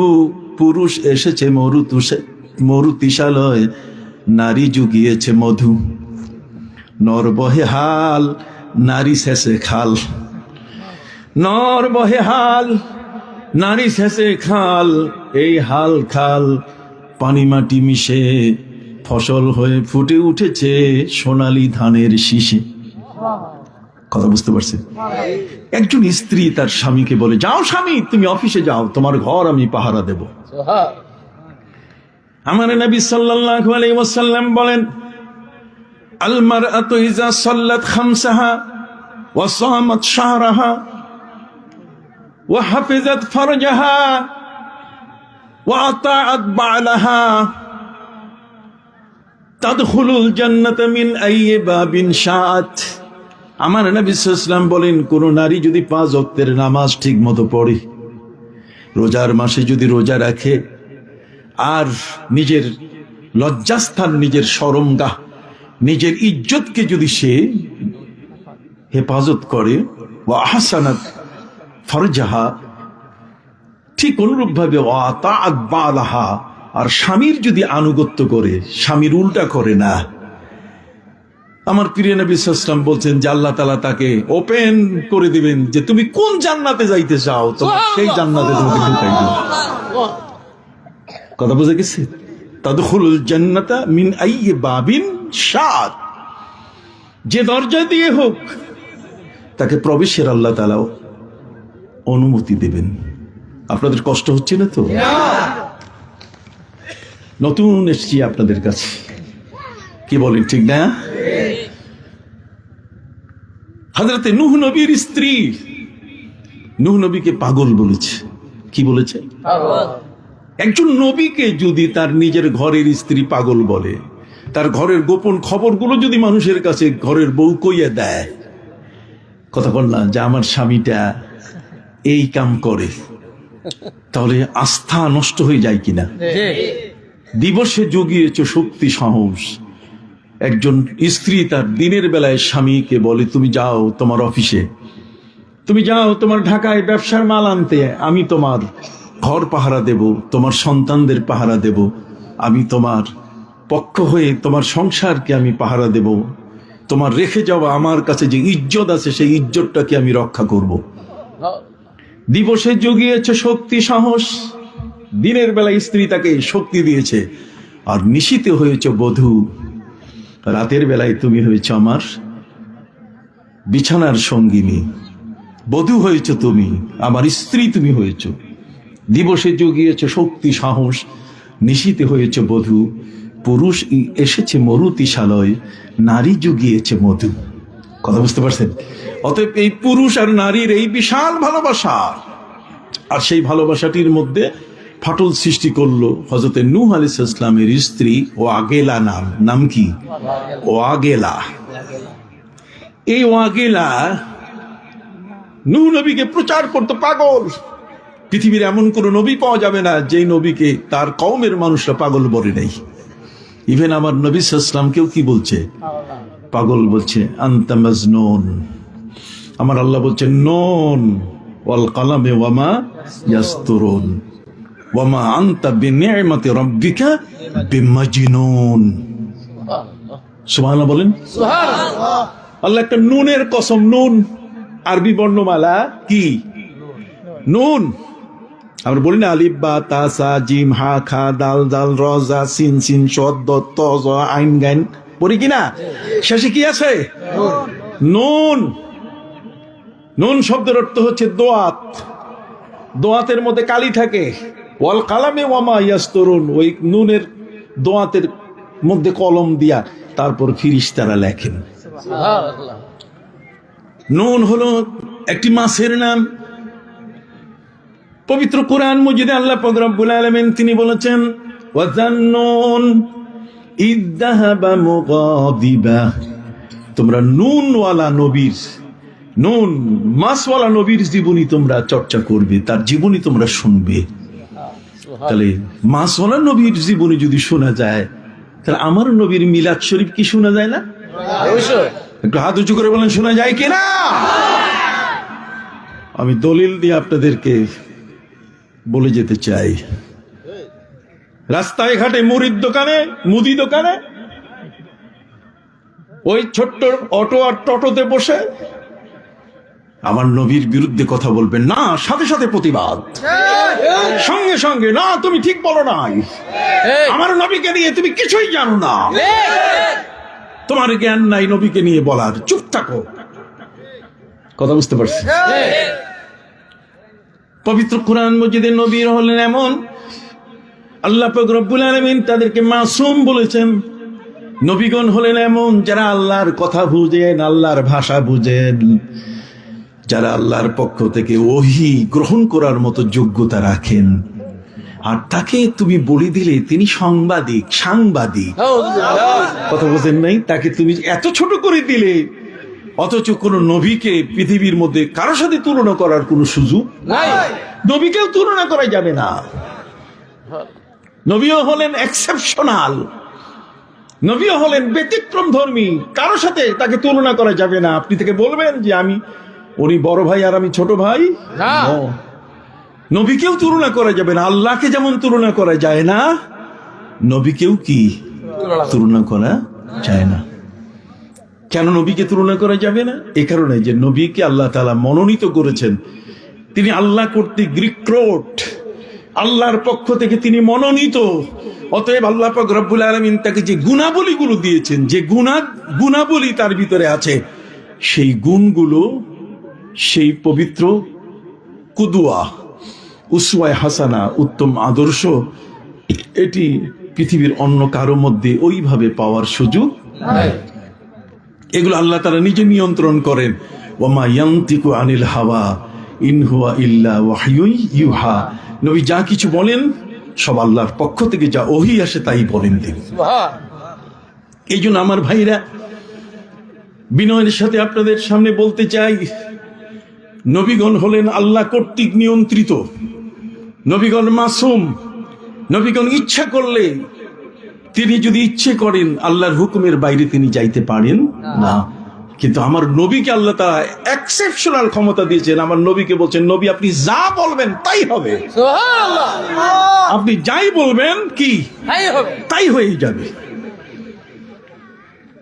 পুরুষ এসেছে মরুতিশালয়, নারী জুগিয়েছে মধু। নর বহে হাল, নারী শেষে খাল। নর বহে হাল, নারী শেষে খাল। এই হাল খাল পানি মাটি মিশে, ফসল হয়ে ফুটে উঠেছে সোনালী ধানের শীষে। কথা বুঝতে পারছেন? একজন স্ত্রী তার স্বামীকে বলে, যাও স্বামী, তুমি অফিসে যাও, তোমার ঘর আমি পাহারা দেব। আমার নবী সাল্লাল্লাহু আলাইহি ওয়াসাল্লাম বলেন, আল মারআতু ইযা সাল্লাত খামসাহা ওয়া সামাত শাহরাহা ওয়া হাফিজাত ফারজাহা ওয়া আতাআত বা'লাহা তাদখুলুল জান্নাতা মিন আইয়ি বাবিন শাআত। আমার নবী সাল্লাল্লাহু আলাইহি ওয়াসাল্লাম বলেন, কোন নারী যদি ৫ ওয়াক্তের নামাজ ঠিক মতো পড়ে, রোজার মাসে যদি রোজা রাখে, আর নিজের লজ্জাস্থান, নিজের শরমগাহ, নিজের ইজ্জতকে যদি সে হেফাজত করে, ওয়া আহসানাত ফারজাহা, ঠিক অনুরূপ ভাবে ওয়া আতাআত বা'লাহা, আর স্বামীর যদি আনুগত্য করে, স্বামীর উল্টা করে না, আমার প্রিয় নবী সাল্লাল্লাহু আলাইহি ওয়াসাল্লাম বলছেন যে আল্লাহ তাআলা তাকে ওপেন করে দিবেন যে তুমি কোন জান্নাতে যাইতে চাও, তোমার সেই জান্নাতে তোমাকে ঢুকাই দেব। কথা বুঝে গেছে? তাদখুলুল জান্নাতা মিন আইয়ি বাবিন শাআত, যে দরজা দিয়ে হোক তাকে প্রবেশের আল্লাহ তাআলা অনুমতি দেবেন। আপনাদের কষ্ট হচ্ছে না তো? নতুন এসেছি আপনাদের কাছে, কি বলেন ঠিক না? হযরতে নূহ নবীর স্ত্রী নূহ নবীকে পাগল বলেছে। কি বলেছে? একজন নবীকে যদি তার নিজের ঘরের স্ত্রী পাগল বলে, তার ঘরের গোপন খবরগুলো যদি মানুষের কাছে ঘরের বউ কইয়া দেয়, কথা বল না যে আমার স্বামীটা এই কাম করে, তাহলে আস্থা নষ্ট হয়ে যায় কিনা? দিবসে জুগিয়েছ শক্তি সাহস। একজন স্ত্রী তার দিনের বেলায় স্বামীকে বলে, তুমি যাও তোমার অফিসে, তুমি যাও তোমার ঢাকায় ব্যবসার মাল আনতে, আমি তোমার ঘর পাহারা দেব, তোমার সন্তানদের পাহারা দেব, আমি তোমার পক্ষ হয়ে তোমার সংসারকে আমি পাহারা দেব। তোমার রেখে যাওয়া আমার কাছে যে ইজ্জত আছে সেই ইজ্জতটাকে আমি রক্ষা করব। দিবসে জুগিয়েছে শক্তি সাহস, দিনের বেলায় স্ত্রী তাকে শক্তি দিয়েছে, আর নিশীতে হয়েছে বধূ, রাতের বেলায় তুমি হয়েছ আমার বিছানার সঙ্গিনী, বধূ হয়েছ তুমি, আমার স্ত্রী তুমি হয়েছ। দিবসে জুগিয়েছে শক্তি সাহস, নিশীতে হয়েছে বধূ, পুরুষ এসেছে মরুতিশালয়, নারী জুগিয়েছে মধু। কথা বুঝতে পারছেন? অতএব এই পুরুষ আর নারীর এই বিশাল ভালোবাসা, আর সেই ভালোবাসাটির মধ্যে ফাটল সৃষ্টি করলো হযরত নূহ আলাইহিস সালামের স্ত্রী ওয়াগেলা। নাম কি? ওয়াগেলা। এই ওয়াগেলা নূহ নবীকে প্রচার করতে পাগল। পৃথিবীর এমন কোন নবী পাওয়া যাবে না যেই নবীকে তার কওমের মানুষরা পাগল বলে নাই। ইভেন আমার নবী সাল্লাল্লাহু আলাইহি ওয়াসাল্লামকেও কি বলছে? পাগল বলছে, আনতা মাজনুন। আমার আল্লাহ বলছেন নুন ওয়াল কালামে ওয়ামা ইয়াসতুরুন ওয়ামা আনতা বিনি'মাতি রাব্বিকা বিমাজনুন। সুবহানাল্লাহ বলেন। সুবহানাল্লাহ। আল্লাহ একটা নুনের কসম। নুন আরবি বর্ণমালা কি? নুন। আমরা বলি না আলিফ বা তা সা জিম হা খা দাল দাল র জা সিন সিন শদ দ ত জ আইন গাইন পড়ি কিনা? শেষে কি আছে? নুন। নুন শব্দের অর্থ হচ্ছে দোয়াত। দোয়াতের মধ্যে কালি থাকে। ওয়াল কালামে ওয়ামা ইয়াসতুরুন, ওই নুনের দোয়াতের মধ্যে কলম দিয়া তারপর ফিরিশতারা লেখেন। সুবহানাল্লাহ। নুন হলো একটি মাছের নাম। পবিত্র কোরআন মজিদে আল্লাহ পাক রব্বুল আলামিন তিনি বলেছেন, ওয়াজান্নুন ইয যাহাবা মুগাদিবা। তোমরা নুনওয়ালা নবীর, নুন মাছওয়ালা নবীর জীবনী তোমরা চর্চা করবে, তার জীবনী তোমরা শুনবে। তাহলে মাছওয়ালা নবীর জীবনী যদি শোনা যায়, তাহলে আমার নবীর মিলাদ শরীফ কি শোনা যায় না? একটু হাত উঁচু করে বলেন, শোনা যায় কিনা? আমি দলিল দিয়ে আপনাদেরকে বলে যেতে চাই, রাস্তায় ঘাটে মুড়ির দোকানে, মুদি দোকানে ওই ছোট্ট অটো আর টোটোতে বসে আমার নবীর বিরুদ্ধে কথা বলবেন না, সাথে সাথে প্রতিবাদ, সঙ্গে সঙ্গে না তুমি ঠিক বলো নাই, আমার নবীকে নিয়ে তুমি কিছুই জানো না, তোমার জ্ঞান নাই নবীকে নিয়ে বলার, চুপ থাকো। কথা বুঝতে পারছি? পবিত্র কোরআন মজিদে নবীর হলেন এমন, আল্লাহ পাক রব্বুল আলামিন তাদেরকে মাসুম বলেছেন। নবীগণ হলেন এমন যারা আল্লাহর কথা বুঝেন, আল্লাহর ভাষা বুঝেন, যারা আল্লাহর পক্ষ থেকে ওহী গ্রহণ করার মতো যোগ্যতা রাখেন। আর তাকে তুমি বলে দিলে তিনি সাংবাদিক। কথা বোঝেন নাই? তাকে তুমি এত ছোট করে দিলে, অথচ কোন নবীকে পৃথিবীর মধ্যে কারো সাথে তুলনা করার কোন সুযোগ নাই। নবীকেও তুলনা করা যাবে না। নবীও হলেন এক্সেপশনাল, নবীও হলেন ব্যতিক্রম ধর্মী, কারো সাথে তাকে তুলনা করা যাবে না। আপনি থেকে বলবেন যে উনি বড় ভাই আর আমি ছোট ভাই, নবীকেও তুলনা করা যাবে না। আল্লাহকে যেমন তুলনা করা যায় না, নবীকেও কি তুলনা করা যায় না। কেন নবীকে তুলনা করা যাবে না? এ কারণে যে নবীকে আল্লাহ তাআলা মনোনীত করেছেন, তিনি আল্লাহ কর্তৃক রিক্রুট, আল্লাহর পক্ষ থেকে তিনি মনোনীত। অতএব আল্লাহ পাক রব্বুল আলামিন তাকে যে গুণাবলীগুলো দিয়েছেন, যে গুণাবলী তার ভিতরে আছে, সেই গুণগুলো, সেই পবিত্র কুদওয়া, উসওয়ায়ে হাসানা, উত্তম আদর্শ, এটি পৃথিবীর অন্য কারো মধ্যে ওইভাবে পাওয়ার সুযোগ নাই। এগুলো আল্লাহ তাআলা নিজে নিয়ন্ত্রণ করেন। ওয়ামা ইয়ানতিকু আনিল হাওয়া ইন হুয়া ইল্লা ওয়াহয়ুন ইউহা। নবী যা কিছু বলেন সব আল্লাহর পক্ষ থেকে যা ওহী আসে তাই বলেন তিনি। এই জন্য আমার ভাইরা, বিনয়ের সাথে আপনাদের সামনে বলতে চাই, নবীগণ হলেন আল্লাহ কর্তৃক নিয়ন্ত্রিত, নবীগণ মাসুম। নবীগণ ইচ্ছা করলে, তিনি যদি ইচ্ছে করেন আল্লাহর হুকুমের বাইরে তিনি যাইতে পারেন না। কিন্তু আমার নবীকে আল্লাহ তাআলা এক্সেপশনাল ক্ষমতা দিয়েছেন। আমার নবীকে বলছেন, নবী আপনি যা বলবেন তাই হবে। সুবহানাল্লাহ। আপনি যাই বলবেন কি তাই হয়ে যাবে।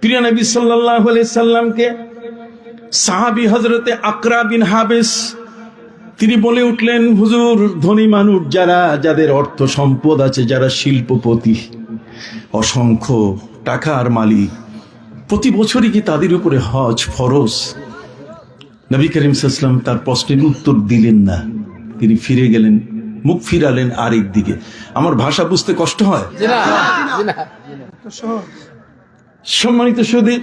প্রিয় নবী সাল্লাল্লাহু আলাইহি সাল্লামকে সাহাবী হযরতে আকরা বিন হাবিস তিনি বলে উঠলেন, হুজুর, ধনী মানুষ যারা, যাদের অর্থ সম্পদ আছে, যারা শিল্পপতি, অসংখ্য টাকার মালিক, প্রতি বছরই কি তাদের উপরে হজ ফরজ? নবী করিম সাল্লাল্লাহু আলাইহি ওয়াসাল্লাম তার প্রশ্নের উত্তর দিলেন না। তিনি ফিরে গেলেন, মুখ ফিরালেন আরেক দিকে। আমার ভাষা বুঝতে কষ্ট হয়? সম্মানিত সুধী,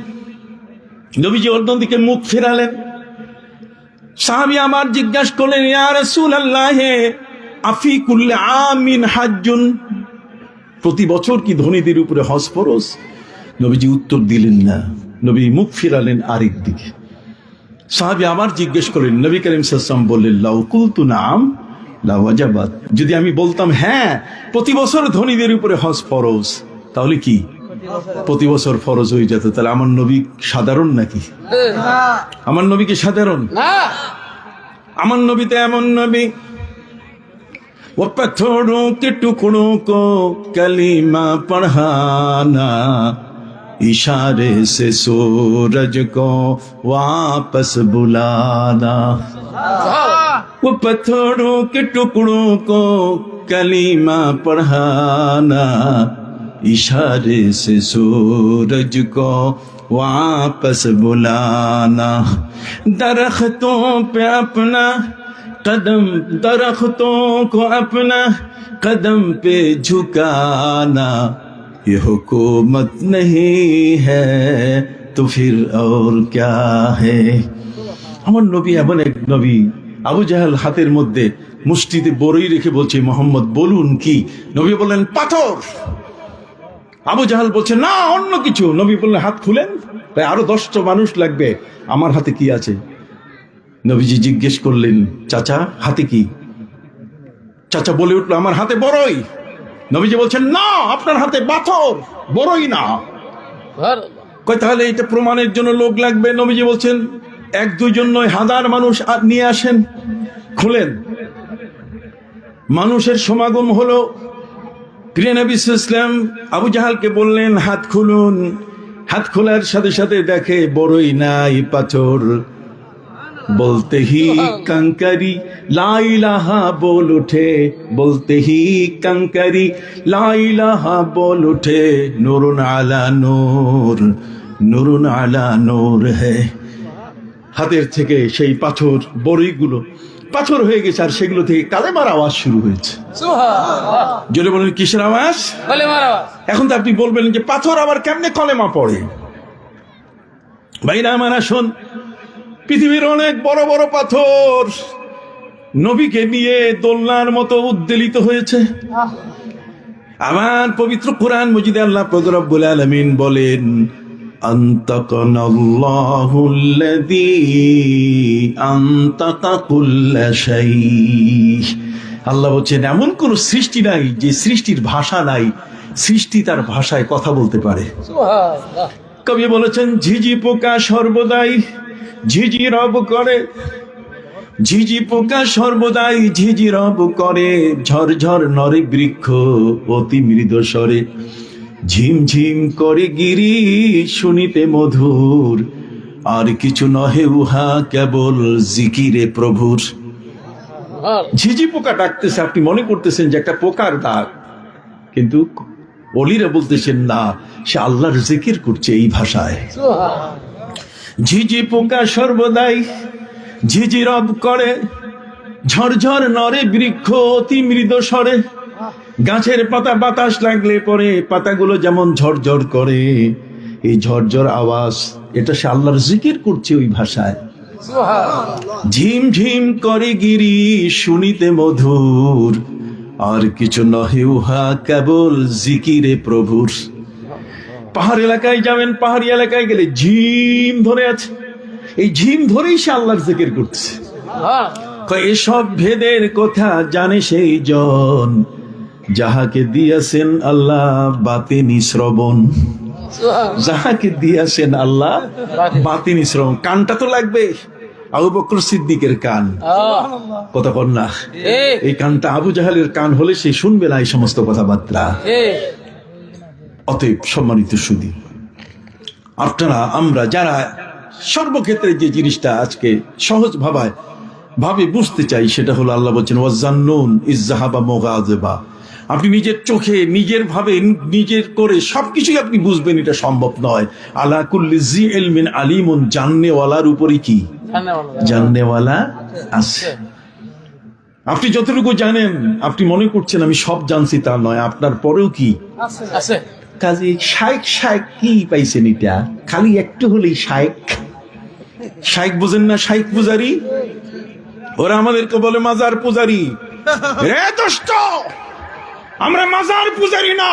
নবীজি অন্যদিকে মুখ ফিরালেন। সাহাবী আমার জিজ্ঞাসা করলেন, ইয়া রাসূলুল্লাহ, আফি কুল্লি আমিন হাজ্জুন, প্রতি বছর কি ধনীদের উপরে হজ ফরজ? নবীজি উত্তর দিলেন না, নবী মুখ ফিরালেন আরেক দিকে। সাহাবী আবার জিজ্ঞেস করলেন, নবী করিম সাল্লাল্লাহু আলাইহি ওয়াসাল্লাম বললেন, লাউ কুলতু নাম লাউ ওয়াজাবাত, যদি আমি বলতাম হ্যাঁ প্রতি বছর ধনীদের উপরে হজ ফরজ, তাহলে কি প্রতি বছর ফরজ হয়ে যেত? তাহলে আমার নবী সাধারণ নাকি? আমার নবী কি সাধারণ? আমার নবী তো এমন নবী, वो पत्थरों के टुकड़ों को कलीमा पढ़ाना, इशारे से सूरज को वापस बुलाना। वो पत्थरों के टुकड़ों को कलीमा पढ़ाना, इशारे से सूरज को वापस बुलाना। दरख्तों पे अपना कदम, दरख्तों को अपना कदम पे झुकाना, ये हुकूमत नहीं है तो फिर और क्या है। আমার নবী এমন এক নবী, আবু জাহেল হাতের মধ্যে মুষ্টিতে বড়ই রেখে বলছে, মোহাম্মদ বলুন কি? নবী বললেন পাথর। আবু জাহেল বলছে না অন্য কিছু। নবী বললেন হাত খুলেন, তাই আরো 10টা মানুষ লাগবে, আমার হাতে কি আছে? নবীজি জিজ্ঞেস করলেন, চাচা হাতে কি? চাচা বলে উঠলো, আমার হাতে বড়ই। নবীজি বলছেন না, আপনার হাতে পাথর, বড়ই না। কই তাহলে এটা প্রমাণের জন্য লোক লাগবে। নবীজি বলছেন 1-2 জন নয়, 1000 মানুষ নিয়ে আসেন, খুলেন। মানুষের সমাগম হলো। প্রিয় নবী সাল্লাল্লাহু আলাইহি ওয়াসাল্লাম আবু জাহালকে বললেন হাত খুলুন। হাত খোলার সাথে সাথে দেখে বড়ই নাই, পাথর। बोलते ही कंकरी ला इलाहा बोल उठे, बोलते ही कंकरी ला इलाहा बोल उठे, नूरुन आला नूर, नूरुन आला नूर है। হাতের থেকে সেই পাথর, বড়ইগুলো পাথর হয়ে গেছে, আর সেগুলো থেকে কালেমার আওয়াজ শুরু হয়েছে। জোরে বলেন কিসের আওয়াজ? কলেমার আওয়াজ। এখন তো আপনি বলবেন যে পাথর আবার কেমনে কলেমা পড়ে? ভাইরা আমার, আসুন, পৃথিবীর অনেক বড় বড় পাথর নবীকে নিয়ে দোলনার মতো উদ্বেলিত হয়েছে। আমার পবিত্র কোরআন মজিদে আল্লাহ পাক রব্বুল আলামিন বলেন, আনতাকানাল্লাহুল্লাযী আনতাকা কুল্লা শাই। আল্লাহ বলছেন এমন কোন সৃষ্টি নাই যে সৃষ্টির ভাষা নাই, সৃষ্টি তার ভাষায় কথা বলতে পারে। সুবহানাল্লাহ। কবি বলেছেন, ঝিঝি পোকা সর্বদাই ঝিঝি রব করে, ঝিঝি পোকা সর্বদাই ঝিঝি রব করে, ঝরঝর নরে বৃক্ষ অতি মৃদু স্বরে, ঝিমঝিম করে গিরি শুনিতে মধুর, আর কিছু নহে উহা কেবল জিকিরে প্রভুর। ঝিঝি পোকা ডাকতেছে, আপনি মনে করতেছেন যে একটা পোকার ডাক, কিন্তু ওলিরা বলতেছেন না, সে আল্লাহর জিকির করছে এই ভাষায়। ঝিঝি পোকা সর্বদাই ঝিঝি রব করে, ঝরঝর নরে বৃক্ষ অতি মৃদু স্বরে। গাছের পাতা বাতাস লাগলে পরে পাতাগুলো যেমন ঝরঝর করে, এই ঝরঝর আওয়াজ, এটা সে আল্লাহর জিকির করছে ওই ভাষায়। ঝিম ঝিম করে গিরি শুনিতে মধুর, আর কিছু নহে উহা কেবল জিকিরে প্রভুর। পাহাড় এলাকায় যাবেন, পাহাড়ি এলাকায় গেলে ঝিম ধরে আছে, এই ঝিম ধরেই সে আল্লাহর জিকির করছে। এসব ভেদের কথা জানে সেই জন, যাহাকে দিয়াছেন আল্লাহ বাতিনি শ্রবণ। যাহাকে দিয়াছেন আল্লাহ বাতিনি শ্রবণ। কানটা তো লাগবে, আবু বকর সিদ্দিকের কান, কথা বল না। এই কানটা আবু জাহেলের কান হলে সে শুনবে না এই সমস্ত কথাবার্তা। অতএব সম্মানিত সুধী, আপনারা আমরা যারা সর্বক্ষেত্রে যে জিনিসটা আজকে সহজ ভাবে বুঝতে চাই, সেটা হলো আল্লাহ বলছেন ওয়াজান্নুন ইজ্জাহাবা মুগাযিবা। আপনি নিজের চোখে নিজের ভাবে নিজের করে সবকিছুই আপনি বুঝবেন, এটা সম্ভব নয়। আলা কুল্লি জি ইলমিন আলিমুন, জাননেওয়ালার উপরে কি জাননেওয়ালা আছে। আপনি যতটুকু জানেন, আপনি মনে করছেন আমি সব জানছি, তা নয়, আপনার পরেও কি আছে। কাজে শাইখ কি পাইছেন, এটা খালি একটু হলেই শাইখ বুঝেন না? শাইখ পূজারি, ওরা আমাদেরকে বলে মাজার পূজারি। রে দোস্ত, আমরা মাজার পূজারি না,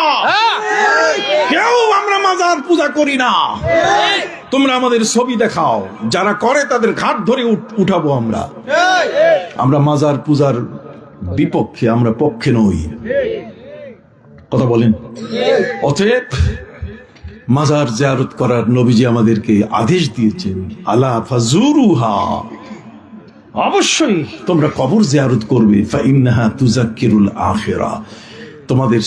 কেউ আমরা মাজার পূজা করি না। তোমরা আমাদের ছবি দেখাও, যারা করে তাদের ঘাট ধরে উঠাবো। আমরা মাজার পূজার বিপক্ষে, আমরা পক্ষে নই। কথা বলেন? অতএব মাজার জিয়ারত করার নবীজি আমাদেরকে আদেশ দিয়েছেন, আলা ফাজুরুহা, অবশ্যই তোমরা কবর জিয়ারত করবে। ফাইন্নাহা তুযাক্কিরুল আখিরা। তোমাদের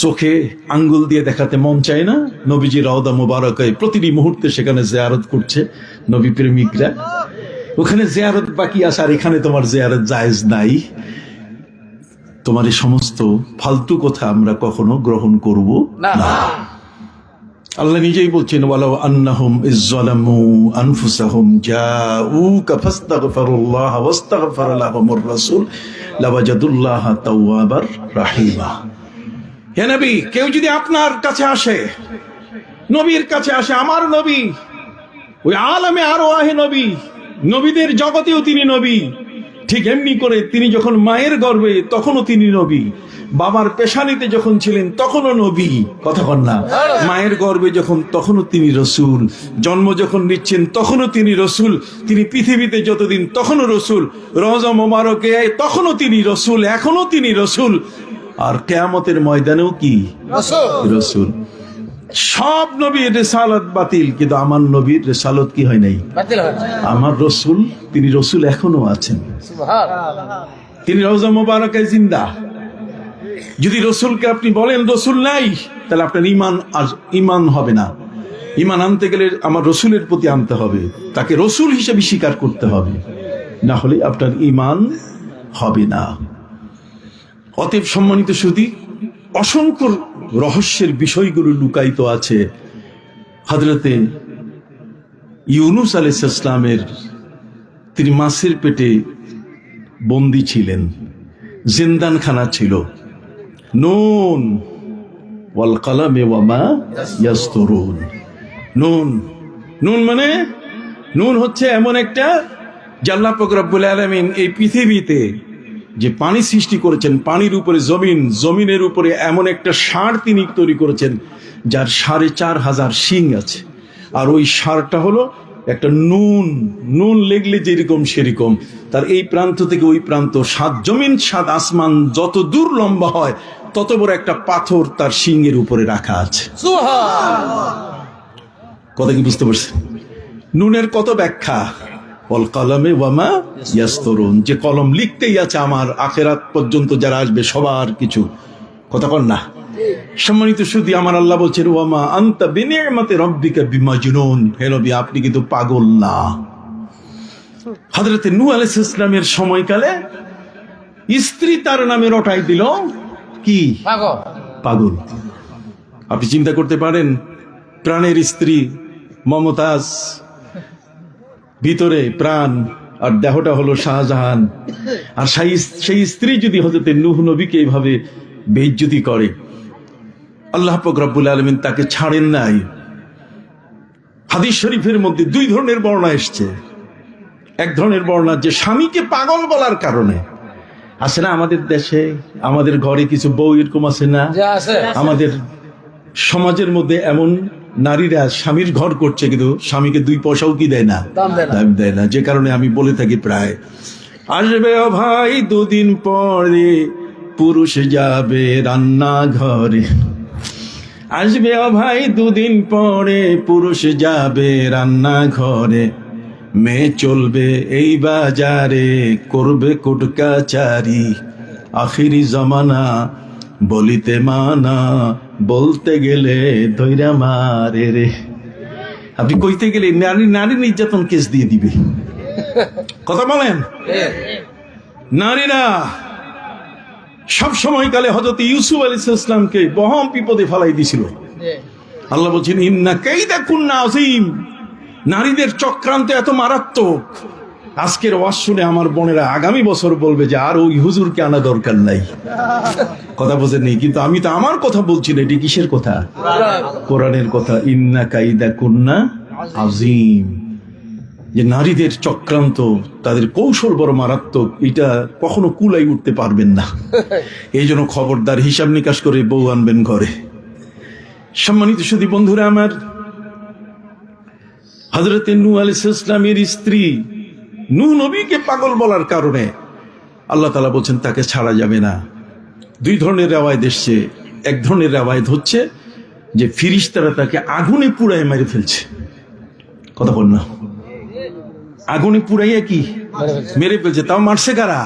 চোখে আঙ্গুল দিয়ে দেখাতে মন চায় না? নবীজি রওদা মুবারাকায় প্রতিটি মুহূর্তে সেখানে জিয়ারত করছে নবী প্রেমিকরা। ওখানে জিয়ারত বাকি আছে, আর এখানে তোমার জিয়ারত জায়েজ নাই। তোমার এই সমস্ত ফালতু কথা আমরা কখনো গ্রহণ করব না। আল্লাহ নিজেই বলছেন, ওয়ালাউ আন্নাহুম ইযযালামু আনফুসাহুম জাউকা ফাস্তাগফিরুল্লাহ ওয়াস্তাগফারা লাহুমুর রাসূল লাওয়াজাদুল্লাহা তাওয়াবার রাহিমা। হে নবী, কেউ যদি আপনার কাছে আসে, নবীর কাছে আসে, আমার নবী, ওই আলামে আরওয়াহে নবী, নবীদের জগতেও তিনি নবী, ঠিক এমনি করে তিনি যখন মায়ের গর্ভে তখনও তিনি নবী, বাবার পেশানিতে যখন ছিলেন তখনও নবী। কথা বল না? মায়ের গর্ভে যখন তখনও তিনি রসুল, জন্ম যখন নিচ্ছেন তখনও তিনি রসুল, তিনি পৃথিবীতে যতদিন তখনও রসুল, রওজা মোবারকে তখনও তিনি রসুল, এখনো তিনি রসুল, আর কিয়ামতের ময়দানেও কি রসুল। সব নবীর রিসালাত বাতিল, কিন্তু আমার নবীর রিসালাত কি হয় নাই? আমার রসুল, তিনি রসুল এখনো আছেন, তিনি রওজা মোবারকায় জিন্দা। যদি রসুলকে আপনি বলেন রসুল নাই, তাহলে আপনার ইমান হবে না। ইমান আনতে গেলে আমার রসুলের প্রতি আনতে হবে, তাকে রসুল হিসেবে স্বীকার করতে হবে, না হলে আপনার ইমান হবে না। অতএব সম্মানিত সুধী, অসংখ্য রহস্যের বিষয়গুলো লুকায়িত আছে। হযরতে ইউনুস আলাইহিস সালামের, তিনি মাছের পেটে বন্দী ছিলেন, জিন্দানখানা ছিল। নুন ওয়াল কালামে ওয়া মা ইয়াসতুরুন। নুন মানে, নুন হচ্ছে এমন একটা, আল্লাহ পাক রব্বুল আলামিন এই পৃথিবীতে যে পানি সৃষ্টি করেছেন, পানির উপরে জমিনের উপরে এমন একটা ষাঁড় তিনি তৈরি করেছেন যার ৪,৫০০ শিং আছে। আর ওই ষাঁড়টা হলো একটা নুন লেগলে যেরকম সেরকম, তার এই প্রান্ত থেকে ওই প্রান্ত ৭ জমিন ৭ আসমান যত দূর লম্বা হয়, তত বড় একটা পাথর তার শিংয়ের উপরে রাখা আছে। কথা কি বুঝতে পারছেন? নুনের কত ব্যাখ্যা। ওয়াল কালামে ওয়া মা ইয়াসতুরুন, যে কলম লিখতেই আছে আমার আখিরাত পর্যন্ত যারা আসবে সবার কিছু। কথা কন না? সম্মানিত সুধী, আমার আল্লাহ বলছেন, ওয়া মা আনতা বিনিআমাতি রাব্বিকা বিমাজনুন। হে নবী, আপনি কিন্তু পাগল না। হযরতে নূহ আলাইহিস সালামের সময়কালে স্ত্রী তার নামে রটাই দিল কি? পাগল। আপনি চিন্তা করতে পারেন, প্রাণের স্ত্রী মমতাজ, ভিতরে প্রাণ আর দেহটা হলো শাহজাহান, আর সেই স্ত্রী যদি হযরতে নূহ নবীকে এইভাবে বেইজ্জতি করে, আল্লাহ পাক রব্বুল আলামিন তাকে ছাড়েন নাই। হাদিস শরীফের মধ্যে 2 ধরনের বর্ণনা এসছে। এক ধরনের বর্ণনা যে স্বামীকে পাগল বলার কারণে, আছে না আমাদের দেশে, আমাদের ঘরে কিছু বউ এরকম আছে না, আমাদের সমাজের মধ্যে এমন নারীরা স্বামীর ঘর করছে কিন্তু স্বামীকে 2 পয়সাও কি দেয় না, দাম দেয় না। যে কারণে আমি বলে থাকি প্রায়, আসবে ও ভাই 2 দিন পরে পুরুষ যাবে রান্না ঘরে, আসবে ও ভাই 2 দিন পরে পুরুষ যাবে রান্না ঘরে, মেয়ে চলবে এই বাজারে করবে কুটকাচারি, আখিরি জমানা বলিতে মানা, বলতে গেলে ধৈরা মারে রে। আপনি কইতে গেলে নারী নির্যাতন কেস দিয়ে দিবে। কথা বলেন। নারীরা সব সময়কালে হযরত ইউসুফ আলাইহিস সালামকে বহম বিপদে ফেলাই দিছিল। আল্লাহ বলছেন ইন্না কাইদা কুন্না আযীম, নারীদের চক্রান্ত এত মারাত্মক। আজকের ওয়াজ শুনে আমার বোনেরা আগামী বছর বলবে যে আর ওই হুজুরকে আনা দরকার নাই। কথা বোঝেন নেই, কিন্তু আমি তো আমার কথা বলছি না, এটি কিসের কথা? কোরআনের কথা। ইন্না কাইদা কুন্না আযীম, যে নারীদের চক্রান্ত, তাদের কৌশল বড় মারাত্মক, এটা কখনো কুলাই উঠতে পারবেন না। এই জন্য খবরদার হিসাব নিকাশ করে বউ আনবেন ঘরে। সম্মানিত সুধী বন্ধুরা আমার, হযরত নূহ আলাইহিস সালামের স্ত্রী নূহ নবীকে পাগল বলার কারণে আল্লাহ তাআলা বলছেন তাকে ছাড়া যাবে না। দুই ধরনের রিওয়ায়াত এসছে। এক ধরনের রিওয়ায়াত হচ্ছে যে ফেরেশতারা তাকে আগুনে পুড়ায় মেরে ফেলছে। কথা বল না, আগুনে পুড়াইয়া কি মেরে ফেলছে। তাও মারছে কারা?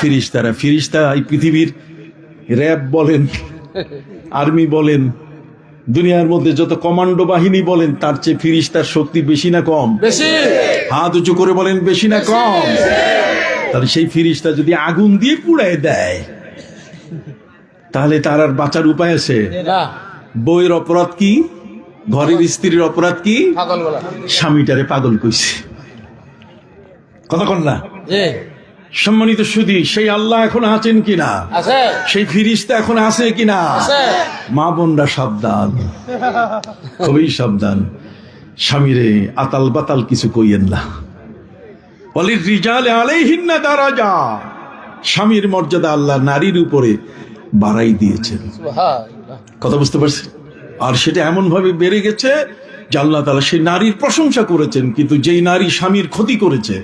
ফেরেশতারা। ফেরেশতা এই পৃথিবীর র‍্যাব বলেন, আর্মি বলেন, দুনিয়ার মধ্যে যত কমান্ডো বাহিনী বলেন, তার চেয়ে ফেরেশতার শক্তি বেশি না কম? বেশি। হাত উঁচু করে বলেন, বেশি না কম? তাহলে সেই ফেরেশতা যদি আগুন দিয়ে পুড়ায় দেয়, তাহলে তার আর বাঁচার উপায় আছে? বউয়ের অপরাধ কি? ঘরের স্ত্রীর অপরাধ কি? স্বামীটারে পাগল কইছে। কথা কন না? সম্মানিত সুধী, সেই আল্লাহ এখন আছেন কিনা? সেই ফেরেশতা এখন আছে কিনা? মা বোনরা সাবধান, খুবই সাবধান। স্বামীরে আতাল বাতাল কিছু কইয়েন না। ওয়ালির রিজালে আলাইহিন্না দারাজা, স্বামীর মর্যাদা আল্লাহ নারীর উপরে বাড়াই দিয়েছেন। কথা বুঝতে পারছেন? আর সেটা এমন ভাবে বেড়ে গেছে যে আল্লাহ তাআলা সেই নারীর প্রশংসা করেছেন, কিন্তু যেই নারী স্বামীর ক্ষতি করেছে,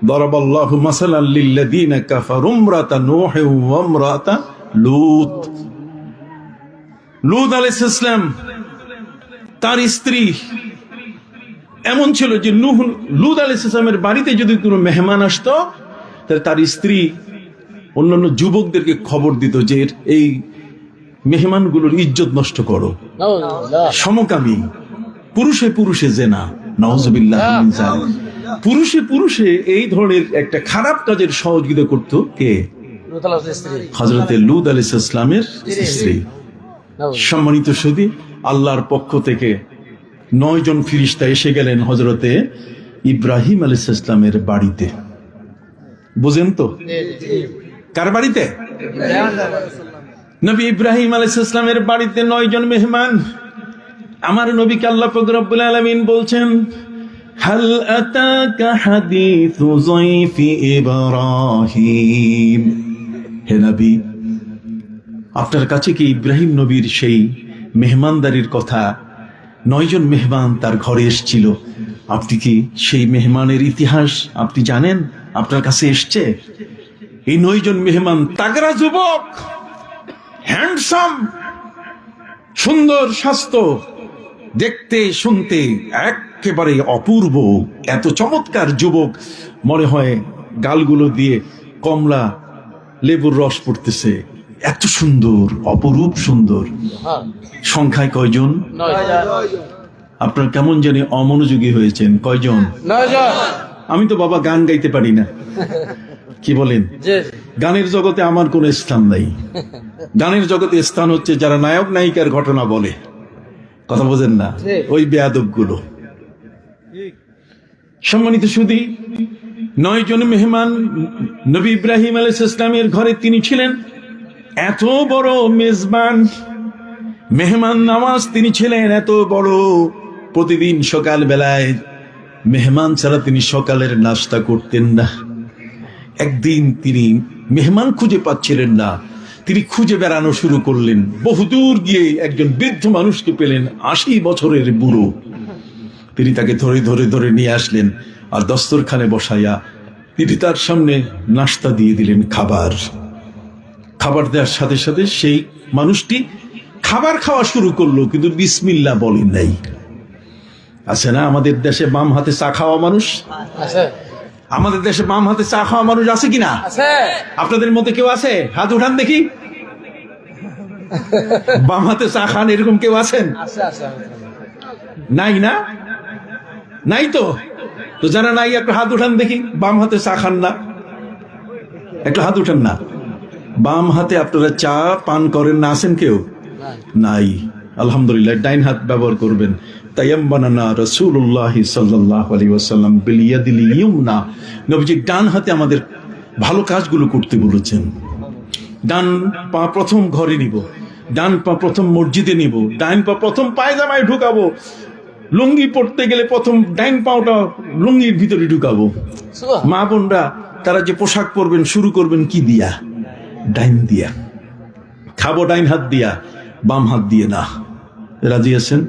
দরাবাল্লাহু মাসালান লিল্লাযীনা কাফারু ইমরাতা নূহ ওয়া ইমরাতা লূত। লূত আলাইহিস সালাম তার স্ত্রী এমন ছিল যে লূত আলাইহিস সালামের বাড়িতে যদি কোনো মেহমান আসতো, তাহলে তার স্ত্রী অন্যান্য যুবকদেরকে খবর দিত যে এই মেহমানগুলোর ইজ্জত নষ্ট করো। সমকামী, পুরুষে পুরুষে জেনা, নাউযুবিল্লাহ মিন যালিক। পুরুষে পুরুষে এই ধরনের একটা খারাপ কাজের সহযোগিতা করত কে? হযরতে লূত আলাইহিস সালামের স্ত্রী। সম্মানিত সুধী, আল্লাহর পক্ষ থেকে 9 জন ফেরেশতা এসে গেলেন হযরতে ইব্রাহিম আলাইহিস সালামের বাড়িতে। বুঝেন তো কার বাড়িতে? নবী ইব্রাহিম আলাইহিস সালামের বাড়িতে 9 জন মেহমান। আমার নবীকে আল্লাহ পাক রব্বুল আলামিন বলছেন, হাল আতাকা হাদিসু যায়ফি ইব্রাহিম। হে নবী, আপনার কাছে কি ইব্রাহিম নবীর সেই মেহমানদারির কথা? 9 জন মেহমান তার ঘরে এসেছিল, আপনি কি সেই মেহমানের ইতিহাস আপনি জানেন? আপনার কাছে এসছে এই 9 জন মেহমান, তাগড়া যুবক, হ্যান্ডসাম, সুন্দর স্বাস্থ্য, দেখতে শুনতে একেবারে অপূর্ব, এত চমৎকার যুবক, মনে হয় গালগুলো দিয়ে কমলা লেবুর রস পড়তেছে, এত সুন্দর, অপরূপ সুন্দর। সংখ্যায় কয়জন? 9। আপনার কেমন জানি অমনোযোগী হয়েছেন। কয়জন? 9 জন। আমি তো বাবা গান গাইতে পারি না। কি বলেন? গানের জগতে আমার কোনো স্থান নাই। গানের জগতে স্থান হচ্ছে যারা নায়ক নায়িকার ঘটনা বলে। কথা বোঝেন না? ওই বেয়াদব গুলো। সম্মানিত সুধী, 9 জন মেহমান নবী ইব্রাহিম আলাইহিস সালামের ঘরে তিনি ছিলেন। এত বড় মেজবান, মেহমান নওয়াজ তিনি ছিলেন, এত বড়। প্রতিদিন সকাল বেলায় মেহমান ছাড়া তিনি সকালের নাস্তা করতেন না। একদিন তিনি মেহমান খুঁজে পাচ্ছিলেন না, তিনি খুঁজে বেড়ানো শুরু করলেন। বহুদূর গিয়ে একজন বৃদ্ধ মানুষকে পেলেন, 80 বছরের বুড়ো। তিনি তাকে ধরে ধরে ধরে নিয়ে আসলেন, আর দস্তরখানে বসাইয়া তিনি তার সামনে নাস্তা দিয়ে দিলেন, খাবার। খাবার দেওয়ার সাথে সাথে সেই মানুষটি খাবার খাওয়া শুরু করলো, কিন্তু বিসমিল্লাহ বলেন নাই। আছে না আমাদের দেশে বাম হাতে চা খাওয়া মানুষ? আমাদের দেশে বাম হাতে চা খাওয়া মানুষ আছে কিনা? আপনাদের মধ্যে কেউ আছে? হাত উঠান দেখি। বাম হাতে চা খান এরকম কেউ আছেন? নাই না? নাই তো? তো যারা নাই একটা হাত উঠান দেখি। বাম হাতে চা খান না? একটা হাত উঠান না। বাম হাতে আপনারা চা পান করেন না? আছেন কেউ? নাই। আলহামদুলিল্লাহ। ডাইন হাত ব্যবহার করবেন। তায়াম্মানা রাসূলুল্লাহ সাল্লাল্লাহু আলাইহি ওয়াসাল্লাম বিল ইয়াদিল ইয়ুমনা। নবীজি ডান হাতে আমাদের ভালো কাজগুলো করতে বলেছেন। ডান পা প্রথম ঘরে নিব, ডান পা প্রথম মসজিদে নিব, ডান পা প্রথম পায়জামায় ঢুকাবো, লুঙ্গি পড়তে গেলে প্রথম ডাইন পাওটা লুঙ্গির ভিতরে ঢুকাবো। মা বোনরা তারা যে পোশাক পরবেন শুরু করবেন কি দিয়া? ডাইন দিয়া। খাবো ডাইন হাত দিয়া, বাম হাত দিয়ে না। রাজি আছেন?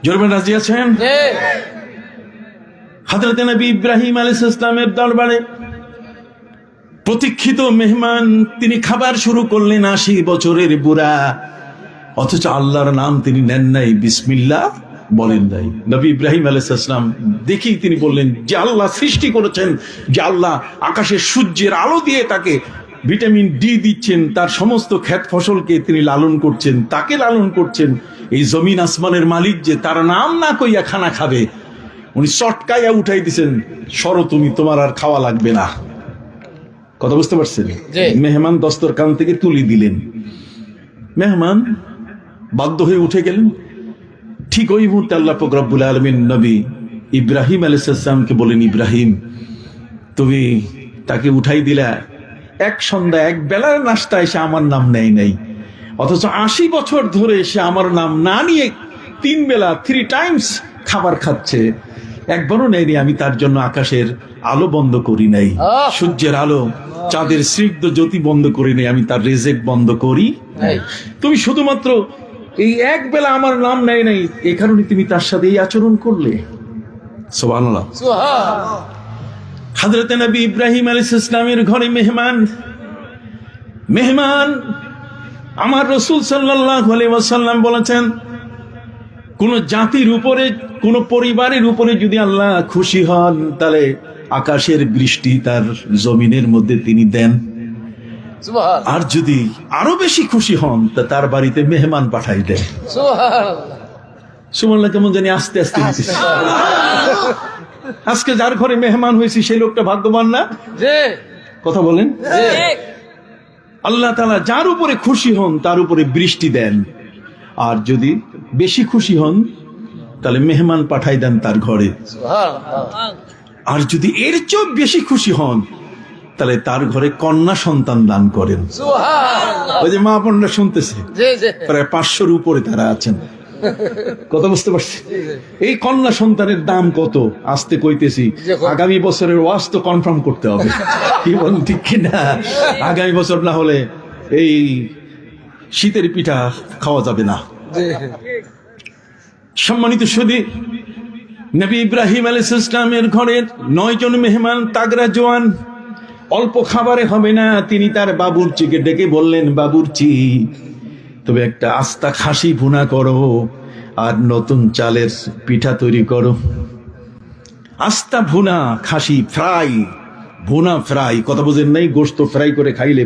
জোরবেন রাজি আছেন? হযরত নবী ইব্রাহিম আলাইহিস সালামের দরবারে প্রতীক্ষিত মেহমান, তিনি খাবার শুরু করলেন। ৮০ বছরের বুড়া, অথচ আল্লাহর নাম তিনি নেন নাই, বিসমিল্লাহ বলেন নাই। নবী ইব্রাহিম আলাইহিস সালাম দেখি তিনি বললেন যে আল্লাহ সৃষ্টি করেছেন, যে আল্লাহ আকাশের সূর্যের আলো দিয়ে তাকে ভিটামিন ডি দিচ্ছেন, তার সমস্ত ক্ষেত ফসলকে তিনি লালন করছেন, তাকে লালন করছেন। এই জমিন আসমানের মালিক যে, তার নাম না কইয়া খানা খাবে, উনি চটকাইয়া উঠাই দিচ্ছেন, সরো তুমি, তোমার আর খাওয়া লাগবে না। কথা বুঝতে পারছেন? মেহমান দস্তরখান থেকে তুলে দিলেন। মেহমান বাধ্য হয়ে উঠে গেলেন। ঠিক ওই মুহূর্তে আল্লাহ পাক রব্বুল আলামিন নবী ইব্রাহিম আলাইহিস সালামকে বলেন, ইব্রাহিম তুমি তাকে উঠাই দিলা, এক সন্ধ্যা এক বেলার নাস্তা এসে আমার নাম নেয় নাই, অথচ ৮০ বছর ধরে সে আমার নাম না নিয়ে 3 বেলা 3 টাইমস খাবার খাচ্ছে, একবারও নেয়নি। আমি তার জন্য আকাশের আলো বন্ধ করি নাই, সূর্যের আলো, চাঁদের স্নিগ্ধ জ্যোতি বন্ধ করি নাই, আমি তার রেজেক বন্ধ করি। তুমি শুধুমাত্র এই এক বেলা আমার নাম নেয় নাই, এই কারণে তুমি তার সাথে এই আচরণ করলে। সুবহানাল্লাহ। হযরত নবী ইব্রাহিম আলাইহিস সালামের ঘরে মেহমান আমার রাসূল সাল্লাল্লাহু আলাইহি ওয়াসাল্লাম বলেছেন, কোন জাতির উপরে, কোন পরিবারের উপরে যদি আল্লাহ খুশি হন, তাহলে আকাশের বৃষ্টি তার জমিনের মধ্যে তিনি দেন। আর যদি আরো বেশি খুশি হন, তা তার বাড়িতে মেহমান পাঠাই দেন। সুবহানাল্লাহ। কেমন জানি আস্তে আস্তে দিতেছে। আজকে যার ঘরে মেহমান হয়েছি সেই লোকটা ভাগ্যবান না? কথা বলেন। আল্লাহ তাআলা যার উপরে খুশি হন তার উপরে বৃষ্টি দেন, আর যদি বেশি খুশি হন তাহলে মেহমান পাঠাই দেন তার ঘরে। আর যদি এর চেয়ে বেশি খুশি হন তাহলে তার ঘরে কন্যা সন্তান দান করেন। ওই যে মা বোনরা শুনতেছে, প্রায় 500-র উপরে তারা আছেন। কথা বুঝতে পারছি? এই কন্যা সন্তানের দাম কত আসতে কইতেছি, আগামী বছরের ওয়াজ তো কনফার্ম করতে হবে। কি বলেন, ঠিক কিনা? আগামী বছর না হলে এই শীতের পিঠা খাওয়া যাবে না। সম্মানিত সুধী, নবী ইব্রাহিম আলাইহিস সালামের ঘরের 9 জন মেহমান, তাগড়া জওয়ান, অল্প খাবারে হবে না। তিনি তার বাবুর্চিকে ডেকে বললেন, বাবুর্চি তবে একটা আস্তা খাসি ভুনা করো আর নতুন চালের পিঠা তৈরি করো। আস্তা ভুনা খাসি ফ্রাই, ভুনা ফ্রাই, কথা বুঝেন নাই? গোস্ত ফ্রাই করে খাইলে,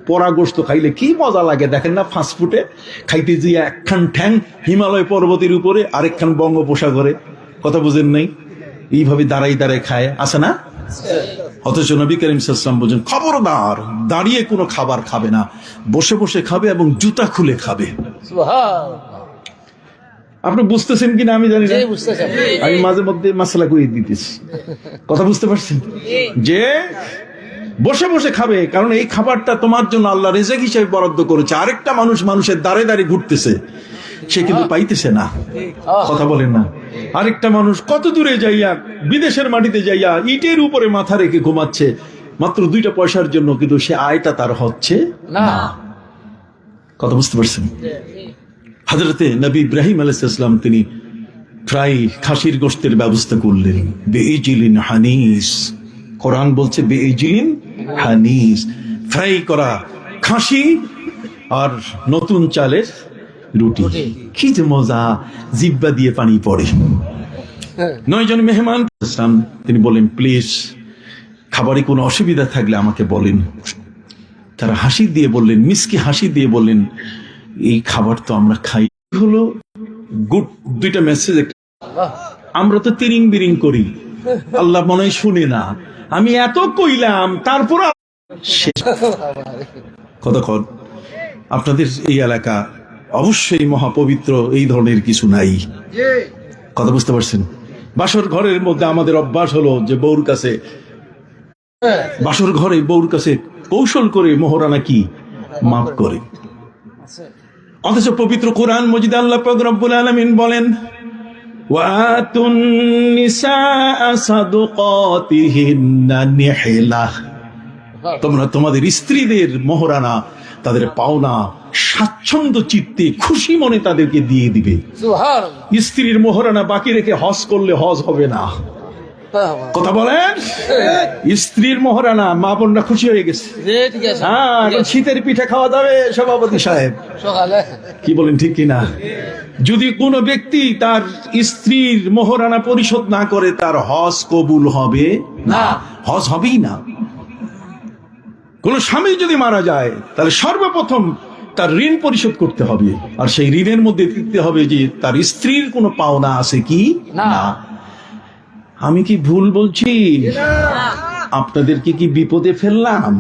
পোড়া গোস্ত খাইলে কি মজা লাগে দেখেন না? ফাস্টফুডে খাইতে গিয়ে একখান ঠ্যাং হিমালয় পর্বতের উপরে, আরেকখান বঙ্গোপসাগরে, কথা বুঝেন নাই? এইভাবে দাঁড়াই দাঁড়াই খায়, আছে না? অথচ নবী করিম সাল্লাল্লাহু আলাইহি ওয়াসাল্লাম বলেন, খবরদার দাঁড়িয়ে কোনো খাবার খাবে না, বসে বসে খাবে এবং জুতা খুলে খাবে। আপনি বুঝতেছেন কিনা আমি জানি না, আমি মাঝে মধ্যে মাসলা কইয়ে দিতেছি। কথা বুঝতে পারছেন? যে বসে বসে খাবে, কারণ এই খাবারটা তোমার জন্য আল্লাহ রিজিক হিসেবে বরাদ্দ করেছে। আরেকটা মানুষের দাঁড়ে দাঁড়িয়ে ঘুরতেছে, সে কিন্তু পাইতেছে না। কথা বলেন না? আরেকটা মানুষ কত দূরে যাইয়া, বিদেশের মাটিতে যাইয়া ইটের উপরে মাথা রেখে ঘুমাচ্ছে মাত্র 2টা পয়সার জন্য, কিন্তু সে আয়টা তার হচ্ছে না। কথা বুঝতে পারছেন? হযরতে নবী ইব্রাহিম আলাইহিস সালাম তিনি ফ্রাই খাসির গোশতের ব্যবস্থা করলেন। বেইজিলিন হানিস, কোরআন বলছে বেইজিলিন হানিস, ফ্রাই করা খাসি আর নতুন চালের রুটি। কি যে মজা, জিহ্বা দিয়ে পানি পড়ে। 9 জন মেহমান, তিনি বলেন, প্লিজ খাবারে কোনো অসুবিধা থাকলে আমাকে বলেন। তারা হাসি দিয়ে বললেন, মিষ্টি হাসি দিয়ে বললেন, এই খাবার তো আমরা খাই। হলো গুড 2টা মেসেজ। আমরা তো তিরিং বিরিং করি, আল্লাহ মনে হয় শুনে না। আমি এত কইলাম, তারপর কতক্ষণ আপনাদের এই এলাকা অবশ্যই মহাপবিত্র, এই ধরনের কিছু নাই। কথা বুঝতে পারছেন? বাসর ঘরের মধ্যে আমাদের অভ্যাস হলো যে বউর কাছে, বাসর ঘরে বউর কাছে কৌশল করে মোহরানা কি মাফ করে। অথচ পবিত্র কোরআন মজিদে আল্লাহ পাক রব্বুল আলামিন বলেন, ওয়াতুন নিসা সাদুকাতিহিন্না নিহলা, তোমরা তোমাদের স্ত্রীদের মোহরানা, তাদের পাওনা স্বাচ্ছন্দ্য চিত্তে খুশি মনে তাদেরকে দিয়ে দিবে। স্ত্রীর মোহরানা বাকি রেখে হজ করলে হজ হবে না। কথা বলেন, স্ত্রীর মোহরানা, মা বোনরা খুশি হয়ে গেছে। হ্যাঁ, শীতের পিঠা খাওয়া যাবে সভাপতি সাহেব, কি বলেন ঠিক কিনা? যদি কোনো ব্যক্তি তার স্ত্রীর মোহরানা পরিশোধ না করে, তার হজ কবুল হবে না, হজ হবেই না। কোন স্বামী যদি মারা যায়, তাহলে সর্বপ্রথম তার ঋণ পরিশোধ করতে হবে, আর সেই ঋণের মধ্যে দেখতে হবে যে তার স্ত্রীর কোনো পাওনা আছে কি না। আমি কি ভুল বলছি? আপনাদেরকে কি বিপদে ফেললাম?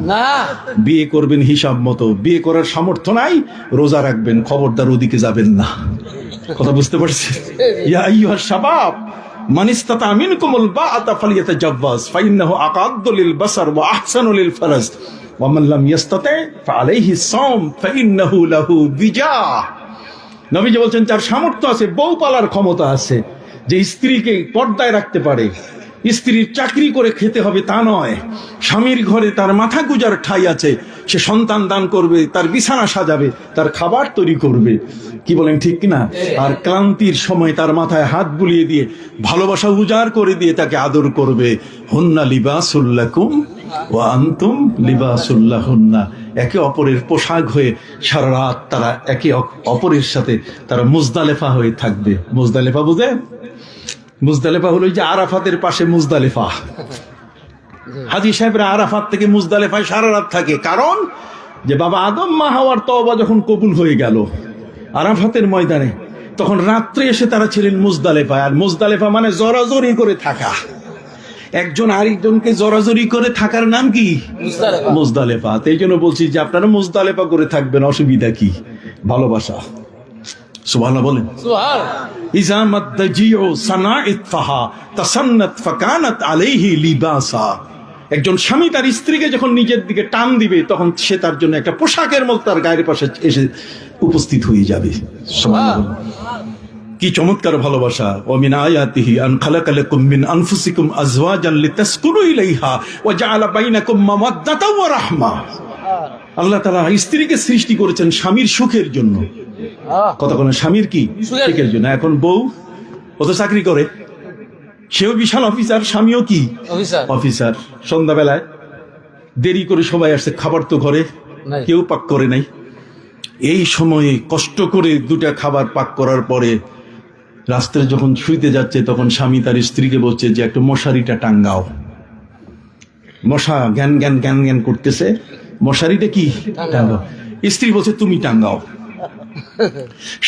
বিয়ে করবেন হিসাব মতো, বিয়ে করার সামর্থ্য নাই, রোজা রাখবেন, খবরদার ওদিকে যাবেন না। কথা বুঝতে পারছি? ইয়া আইয়ুহাশ শাবাব মান ইসতাতা মিনকুমুল বাআতা ফালইয়াতাজাওয়াজ ফাইন্নাহু আকাদ্দু লিল বাসার ওয়া আহসানু লিল ফারাজ ওয়া মান লাম ইসতাতি ফাআলাইহি সাওম ফাইন্নাহু লাহু বিজা। নবীজি বলেন, যার সামর্থ্য আছে, বউ পালার ক্ষমতা আছে, যে স্ত্রীকে পর্দায় রাখতে পারে, স্ত্রীর চাকরি করে খেতে হবে তা নয়, স্বামীর ঘরে তার মাথা গুজার ঠাঁই আছে, সে সন্তান দান করবে, তার বিছানা সাজাবে, তার খাবার তৈরি করবে, কি বলেন ঠিক কিনা? আর ক্লান্তির সময় তার মাথায় হাত বুলিয়ে দিয়ে ভালোবাসা উজাড় করে দিয়ে তাকে আদর করবে। হুন্না লিবাসুল লাকুম ওয়া আনতুম লিবাসুল লাহুন্না। একে অপরের পোশাক হয়ে সারা রাত তারা একে অপরের সাথে তারা মুজদালেফা হয়ে থাকবে। মুজদালেফা বুঝে? মুজদালেফা হলো যে আরাফাতের পাশে মুজদালেফা। হাজী সাহেবরা আরাফাত থেকে মুজদালেফায় সারা রাত থাকে, কারণ যে বাবা আদম মা হাওয়ার তওবা যখন কবুল হয়ে গেল আরাফাতের ময়দানে, তখন রাত্রে এসে তারা ছিলেন মুজদালেফায়। আর মুজদালেফা মানে জরাজরি করে থাকা, একজন আরেকজনকে জরাজরি করে থাকার নাম কি? মুজদালেফা। এই জন্য বলছি যে আপনারা মুজদালেফা করে থাকবেন, অসুবিধা কি? ভালোবাসা। সুবহানাল্লাহ বলেন। ইযা মাদ্দাজিউ সানাআত ফাহা তাসান্নাত ফাকানাত আলাইহি লিবাসা। একজন স্বামী তার স্ত্রীকে যখন নিজের দিকে টান দিবে, তখন সে তার জন্য একটা পোশাকের মতো তার গায়ের পাশে এসে উপস্থিত হয়ে যাবে। সুবহানাল্লাহ, কি চমৎকার ভালোবাসা। ওয়া মিন আয়াতিহি আন খালাকা লাকুম মিন আনফুসিকুম আজওয়াজান লিতাসকুনু ইলাইহা ওয়া জাআলা বাইনাকুম মাওয়াদ্দাতাও ওয়া রাহমা। আল্লাহ তাআলা স্ত্রীকে সৃষ্টি করেছেন স্বামীর সুখের জন্য। কতক্ষণ স্বামীর কি সুখের জন্য। এখন বউ ও তো চাকরি করে, সেও বিশাল অফিসার, স্বামীও কি অফিসার। সন্ধ্যাবেলায় দেরি করে সবাই আসছে, খাবার তো ঘরে কেউ পাক করে নাই। এই সময়ে কষ্ট করে দুটা খাবার পাক করার পরে রাস্তায় যখন শুইতে যাচ্ছে, তখন স্বামী তার স্ত্রীকে বলছে যে একটু মশারিটা টাঙ্গাও। মশা জ্ঞান জ্ঞান জ্ঞান জ্ঞান করতেছে, মশারিটা কি টাঙ্গাও। স্ত্রী বলছে তুমি টাঙ্গাও।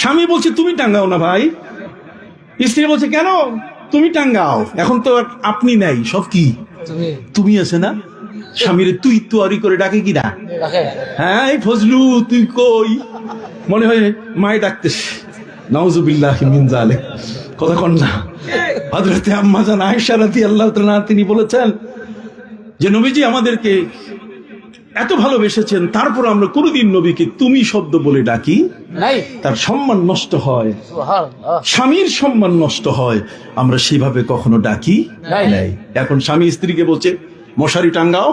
স্বামী বলছে তুমি টাঙ্গাও না ভাই। স্ত্রী বলছে কেন? তুমি টাঙ্গাও। এখন তো আপনি নাই, সব কি তুমি আছে না। স্বামীর তুই তুয়ারি করে ডাকে কি না? হ্যাঁ, এই ফজলু তুই কই, মনে হয় মায়ে ডাকতেছে। নাউজুবিল্লাহি মিন যালিক। কথা কন না। হযরতে আম্মা জান আয়েশা রাদিয়াল্লাহু তাআলা তিনি বলেছেন যে নবীজি আমাদেরকে এত ভালোবেসেছেন, তারপর আমরা কোনদিন নবীকে তুমি শব্দ বলে ডাকি নাই, তার সম্মান নষ্ট হয়, স্বামীর সম্মান নষ্ট হয়, আমরা সেভাবে কখনো ডাকি নাই। এখন স্বামী স্ত্রীকে বলছে মশারি টাঙ্গাও,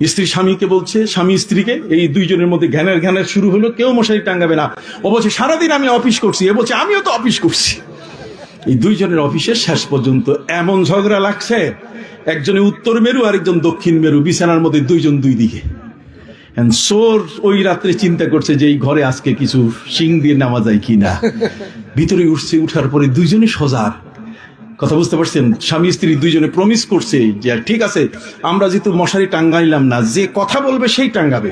স্ত্রী স্বামীকে বলছে, স্বামী স্ত্রীকে, এই দুইজনের মধ্যে ঘ্যানের ঘ্যানের শুরু হলো, কেউ মশারি টাঙ্গাবে না। ও বলছে সারাদিন আমি অফিস করছি, এ বলছে আমিও তো অফিস করছি। এই দুইজনের অফিসের শেষ পর্যন্ত এমন ঝগড়া লাগছে, একজনে উত্তর মেরু আরেকজন দক্ষিণ মেরু, বিছানার মধ্যে দুইজন দুই দিকে। সোর ওই রাত্রে চিন্তা করছে যে এই ঘরে আজকে কিছু শিং দিয়ে নামা যায় কিনা। ভিতরে উঠছে, উঠার পরে দুইজনে সজাগ। কথা বুঝতে পারছেন? স্বামী স্ত্রী দুইজনে প্রমিস করছে যে ঠিক আছে, আমরা যেহেতু মশারি টাঙ্গাইলাম না, যে কথা বলবে সেই টাঙ্গাবে।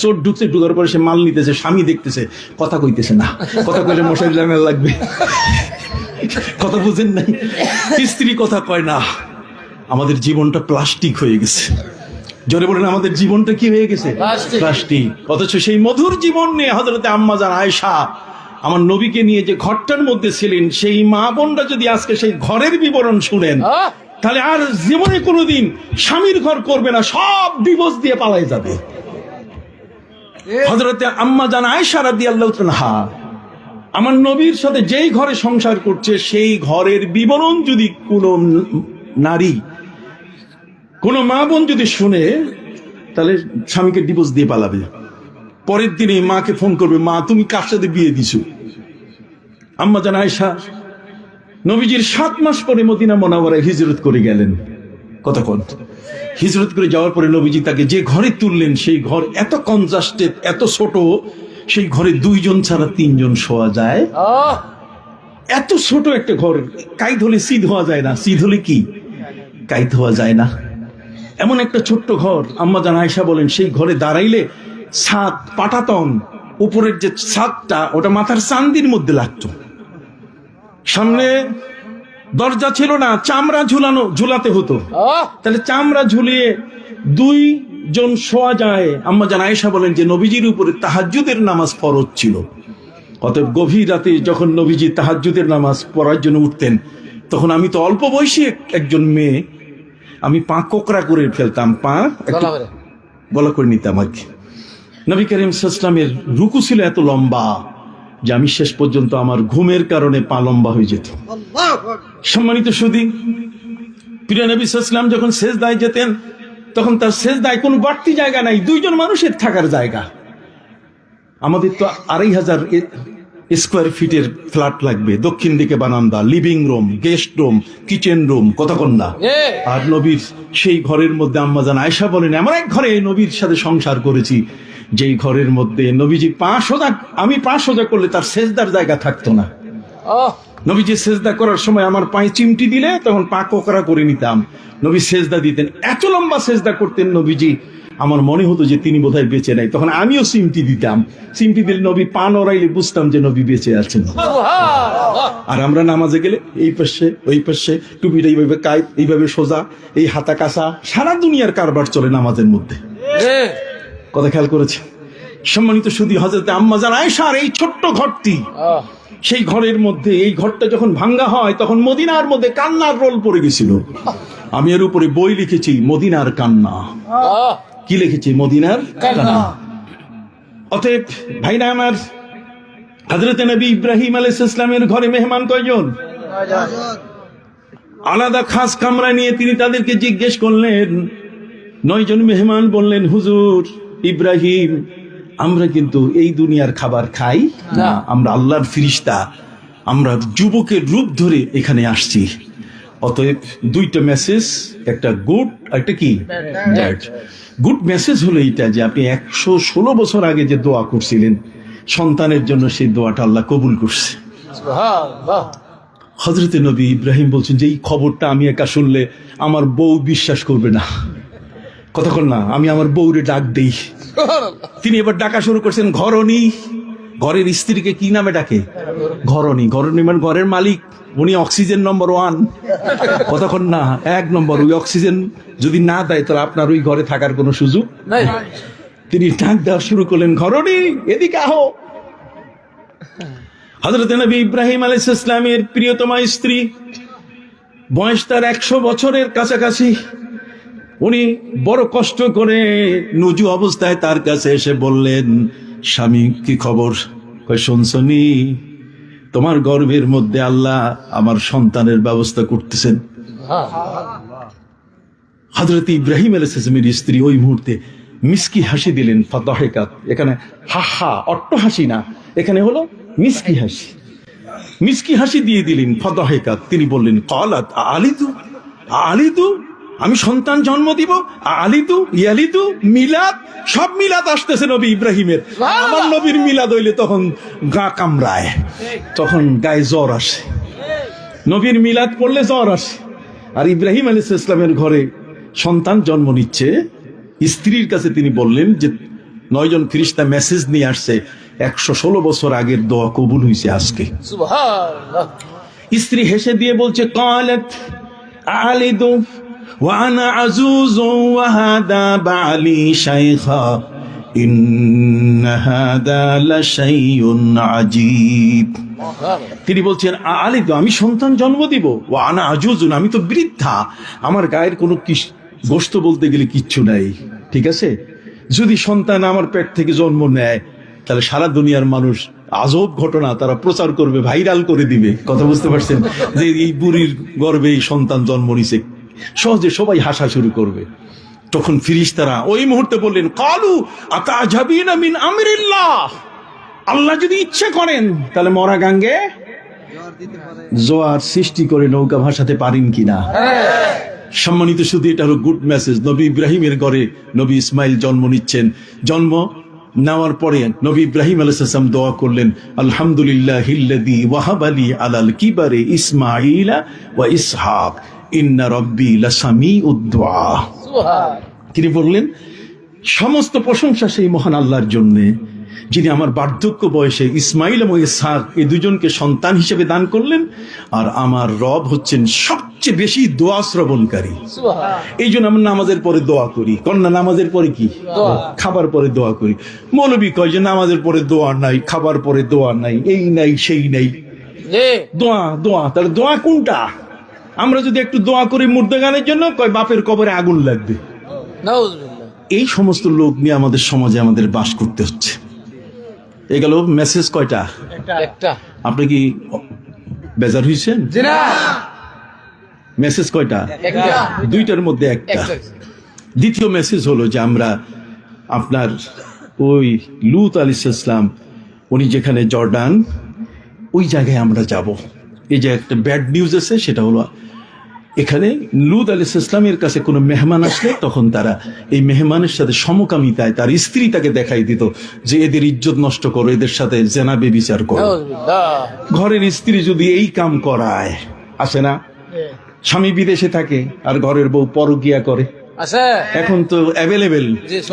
চোর ঢুকছে, ঢুকার পরে সে মাল নিতেছে, স্বামী দেখতেছে কথা কইতেছে না, কথা কইলে মশারি টাঙ্গাল লাগবে। কথা বুঝেন নাই? স্ত্রী কথা কয় না, আমাদের জীবনটা প্লাস্টিক হয়ে গেছে। জোরে বলেন, আমাদের জীবনটা কি হয়ে গেছে? প্লাস্টিক। অথচ সেই মধুর জীবন নিয়ে হযরতে আম্মা জান আয়েশা আমার নবীকে নিয়ে যে ঘরটার মধ্যে ছিলেন, সেই মা বোনরা যদি আজকে সেই ঘরের বিবরণ শুনেন, তাহলে আর জীবনে কোনোদিন স্বামীর ঘর করবে না, সব ডিভোর্স দিয়ে পালাই যাবে। হযরতে আম্মা জান আয়েশা রাদিয়াল্লাহু তাআলা আমার নবীর সাথে যেই ঘরে সংসার করছে, সেই ঘরের বিবরণ যদি কোন নারী, কোন মা বোন যদি শুনে, তাহলে স্বামীকে ডিভোর্স দিয়ে পালাবে। পরের দিনে মাকে ফোন করবে, মা তুমি কার সাথে বিয়ে দিছো? আম্মা জান আয়েশা নবীজির 7 মাস পরে মদিনা মুনাওয়ারায় হিজরত করে গেলেন। কতক্ষণ হিজরত করে যাওয়ার পরে নবীজি তাকে যে ঘরে তুললেন, সেই ঘর এত কনজাস্টেড, এত ছোট, সেই ঘরে 2 জন ছাড়া 3 জন শোয়া যায়। এত ছোট একটা ঘর, কাইত হলে সিধ হওয়া যায় না, সিধ হলে কি কাইত হওয়া যায় না, এমন একটা ছোট্ট ঘর। আম্মা জান আয়েশা বলেন, সেই ঘরে দাঁড়াইলে ছাদ পাটাতন, উপরের যে ছাদটা ওটা মাথার চান্দির মধ্যে লাগতো। সামনে দরজা ছিল না, চামড়া ঝুলাতে হতো, তাহলে চামড়া ঝুলিয়ে 2 জন শোয়া যায়। আম্মা জান আয়েশা বলেন যে নবীজির উপরে তাহাজ্জুদের নামাজ ফরজ ছিল। অতএব গভীর রাতে যখন নবীজি তাহাজ্জুদের নামাজ পড়ার জন্য উঠতেন, তখন আমি তো অল্প বয়সী একজন মেয়ে, আমি পা কোকড়া করে ফেলতাম, পা গলা করে নিতাম আর কি। নবী করিম সাল্লাল্লাহু আলাইহি ওয়াসাল্লামের রুকু ছিল এত লম্বা যে আমি শেষ পর্যন্ত আমার ঘুমের কারণে পা লম্বা হয়ে যেত। সম্মানিত সুধী, প্রিয় নবী সাল্লাল্লাহু আলাইহি ওয়াসাল্লাম যখন সেজদায় যেতেন, তখন তার সেজদায় কোনো বাড়তি জায়গা নাই, 2 জন মানুষের থাকার জায়গা। আমাদের তো 2500 স্কোয়ার ফিটের ফ্ল্যাট লাগবে, দক্ষিণ দিকে বারান্দা, living room, guest room, kitchen room, কতক্ষণ না। আর নবীর সেই ঘরের মধ্যে আম্মা জান আয়েশা বলেন, এমন এক ঘরে নবীর সাথে সংসার করেছি, যেই ঘরের মধ্যে নবীজি আমি পা সোজা করলে তার সেজদার জায়গা থাকতো না। নবীজি সেজদা করার সময় আমার পায়ে চিমটি দিলে তখন পা কোকড়া করে নিতাম। নবী সেজদা দিতেন, এত লম্বা সেজদা করতেন নবীজি, আমার মনে হতো যে তিনি বোধহয় বেঁচে নাই। তখন আমিও চিমটি দিতাম, চিমটি দিলে নবী পা নড়াইলে বুঝতাম যে নবী বেঁচে আছেন। আর আমরা নামাজে গেলে এই পাশে ওই পাশে, টুপিটা এইভাবে কায়দ, এইভাবে সোজা, এই হাতা কাসা, সারা দুনিয়ার কারবার চলে নামাজের মধ্যে। কথা খেয়াল করেছে? সম্মানিত সুধী, হযরতে আম্মা জান আয়েশার এই ছোট্ট ঘরটি, সেই ঘরের মধ্যে, এই ঘরটা যখন ভাঙ্গা হয়, তখন মদিনার মধ্যে কান্নার রোল পড়ে গেছিল। আমি এর উপরে বই লিখেছি, মদিনার কান্না। কি লিখেছি? মদিনার কান্না। অতএব ভাইরা আমার, হযরতে নবী ইব্রাহিম আলাইহিস সালামের ঘরে মেহমান কয়জন? আলাদা খাস কামরা নিয়ে তিনি তাদেরকে জিজ্ঞেস করলেন। 9 জন মেহমান বললেন, হুজুর ইব্রাহিম, আমরা কিন্তু এই দুনিয়ার খাবার খাই না, আমরা আল্লাহর ফিরিস্তা, আমরা যুবকের রূপ ধরে এখানে আসছি। অতএব 2টা মেসেজ, একটা গুড, একটা কি ব্যাড। গুড মেসেজ হলো এইটা যে আপনি 116 বছর আগে যে দোয়া করছিলেন সন্তানের জন্য, সেই দোয়াটা আল্লাহ কবুল করছে। হযরতে নবী ইব্রাহিম বলছেন যে এই খবরটা আমি একা শুনলে আমার বউ বিশ্বাস করবে না। কতক্ষণ না, আমি আমার বউরে ডাক দেই। তিনি এবার ডাকা শুরু করছেন ঘরণী। ঘরের স্ত্রীকে কি নামে ডাকে? ঘরণী। ঘরণী মানে ঘরের মালিক, উনি অক্সিজেন নম্বর 1। কতক্ষণ না, 1 নম্বর। ওই অক্সিজেন যদি না দেয় তাহলে আপনার ওই ঘরে থাকার কোনো সুযোগ নাই। তিনি ডাক দেওয়া শুরু করলেন, ঘরণী এদিকে আহো। হযরত নবী ইব্রাহিম আলাইহিস সালামের প্রিয়তমা স্ত্রী, বয়স তার 100 বছরের কাছাকাছি। উনি বড় কষ্ট করে নুজু অবস্থায় তার কাছে এসে বললেন, স্বামী কি খবর? কয়, শুনছনি তোমার গর্ভের মধ্যে আল্লাহ আমার সন্তানের ব্যবস্থা করতেছেন। হযরত ইব্রাহিম আলাইহিস সালামের স্ত্রী ওই মুহূর্তে মিষ্কি হাসি দিলেন। ফাদাহিকাত, এখানে হাহা অট্ট হাসি না, এখানে হলো মিষ্কি হাসি। মিষ্কি হাসি দিয়ে দিলেন। ফাদাহিকাত, তিনি বললেন, ক্বালাত আলিদু আলিদু, আমি সন্তান জন্ম দিব। আলিদু ইয়ালিদু, মিলাদ, সব মিলাদ আসতেছে নবী ইব্রাহিমের। আমার নবীর মিলাদ হইলে তখন গা কামড়ায়, তখন গায়ে জ্বর আসে। নবীর মিলাদ পড়লে জ্বর আসে। আর ইব্রাহিম আলাইহিস সালামের ঘরে সন্তান জন্ম নিচ্ছে। স্ত্রীর কাছে তিনি বললেন যে 9 জন ফেরেশতা মেসেজ নিয়ে আসছে, 116 বছর আগের দোয়া কবুল হয়েছে আজকে। সুবহানাল্লাহ। স্ত্রী হেসে দিয়ে বলছে قالت ألد وأنا عجوز وهذا بعلي شيخا إن هذا لشيء عجيب। তিনি বলছেন আলিদ, আমি সন্তান জন্ম দিব, ও আনা আজুজুন, আমি তো বৃদ্ধা, আমার গায়ের কোনো গোশত বলতে গেলে কিচ্ছু নাই। ঠিক আছে, যদি সন্তান আমার পেট থেকে জন্ম নেয় তাহলে সারা দুনিয়ার মানুষ আজব ঘটনা তারা প্রচার করবে, ভাইরাল করে দিবে। কথা বুঝতে পারছেন, যে এই বুড়ির গর্ভে এই সন্তান জন্ম নিছে, সহজে সবাই হাসা শুরু করবে। তখন ফিরিস্তারা ওই মুহূর্তে বললেন কালু আতাজাবিনা মিন আমরিল্লাহ, আল্লাহ যদি ইচ্ছে করেন তাহলে মরা গাঙ্গে জোয়ার সৃষ্টি করে নৌকা ভাসাতে পারেন কিনা। সম্মানিত শুধু এটা হলো গুড মেসেজ। নবী ইব্রাহিমের ঘরে নবী ইসমাইল জন্ম নিচ্ছেন। জন্ম নেওয়ার পরে নবী ইব্রাহিম আলাইহিস সালাম দোয়া করলেন আলহামদুলিল্লাহিল্লাযী ওয়াহাবালি আলাল কিবারে ইসমাঈলা ওয়া ইসহাক ইন্না রাব্বী লাসামিউদ দুআ। তিনি বললেন সমস্ত প্রশংসা সেই মহান আল্লাহর জন্য, যিনি আমার বার্ধক্য বয়সে ইসমাইল এবং ইসহাক এই দুজনকে সন্তান হিসেবে দান করলেন, আর আমার রব হচ্ছেন সবচেয়ে বেশি দোয়া শ্রবণকারী। এই জন্য আমরা নামাজের পরে দোয়া করি। কন্যা নামাজের পরে কি খাবার পরে দোয়া করি। মৌলবী কয় যে নামাজের পরে দোয়া নাই, খাবার পরে দোয়া নাই, এই নাই সেই নাই, দোয়া দোয়া। তাহলে দোয়া কোনটা? আমরা যদি একটু দোয়া করি মুর্দাগানের জন্য, কয় বাপের কবরে আগুন লাগবে। এই সমস্ত লোক নিয়ে আমাদের সমাজে আমাদের বাস করতে হচ্ছে। এই গেল মেসেজ কয়টা? আপনি কি বেজার হয়েছেন? মেসেজ কয়টা? দুইটার মধ্যে একটা। দ্বিতীয় মেসেজ হলো যে আমরা আপনার ওই লূত আলাইহিস সালাম উনি যেখানে জর্ডান, ওই জায়গায় আমরা যাব। এই যে একটা ব্যাড নিউজ আছে, সেটা হলো এখানে লূত আলাইহিস সালামের কাছে কোনো মেহমান আসলে তখন তারা এই মেহমানের সাথে সমকামিতায় তার স্ত্রী তাকে দেখাই দিত যে এদের ইজ্জত নষ্ট করো, এদের সাথে জেনা বেবিচার করো। ঘরের স্ত্রী যদি এই কাম করায়, আসে না, স্বামী বিদেশে থাকে আর ঘরের বউ পরকিয়া করে, এখন তো অ্যাভেলেবেল,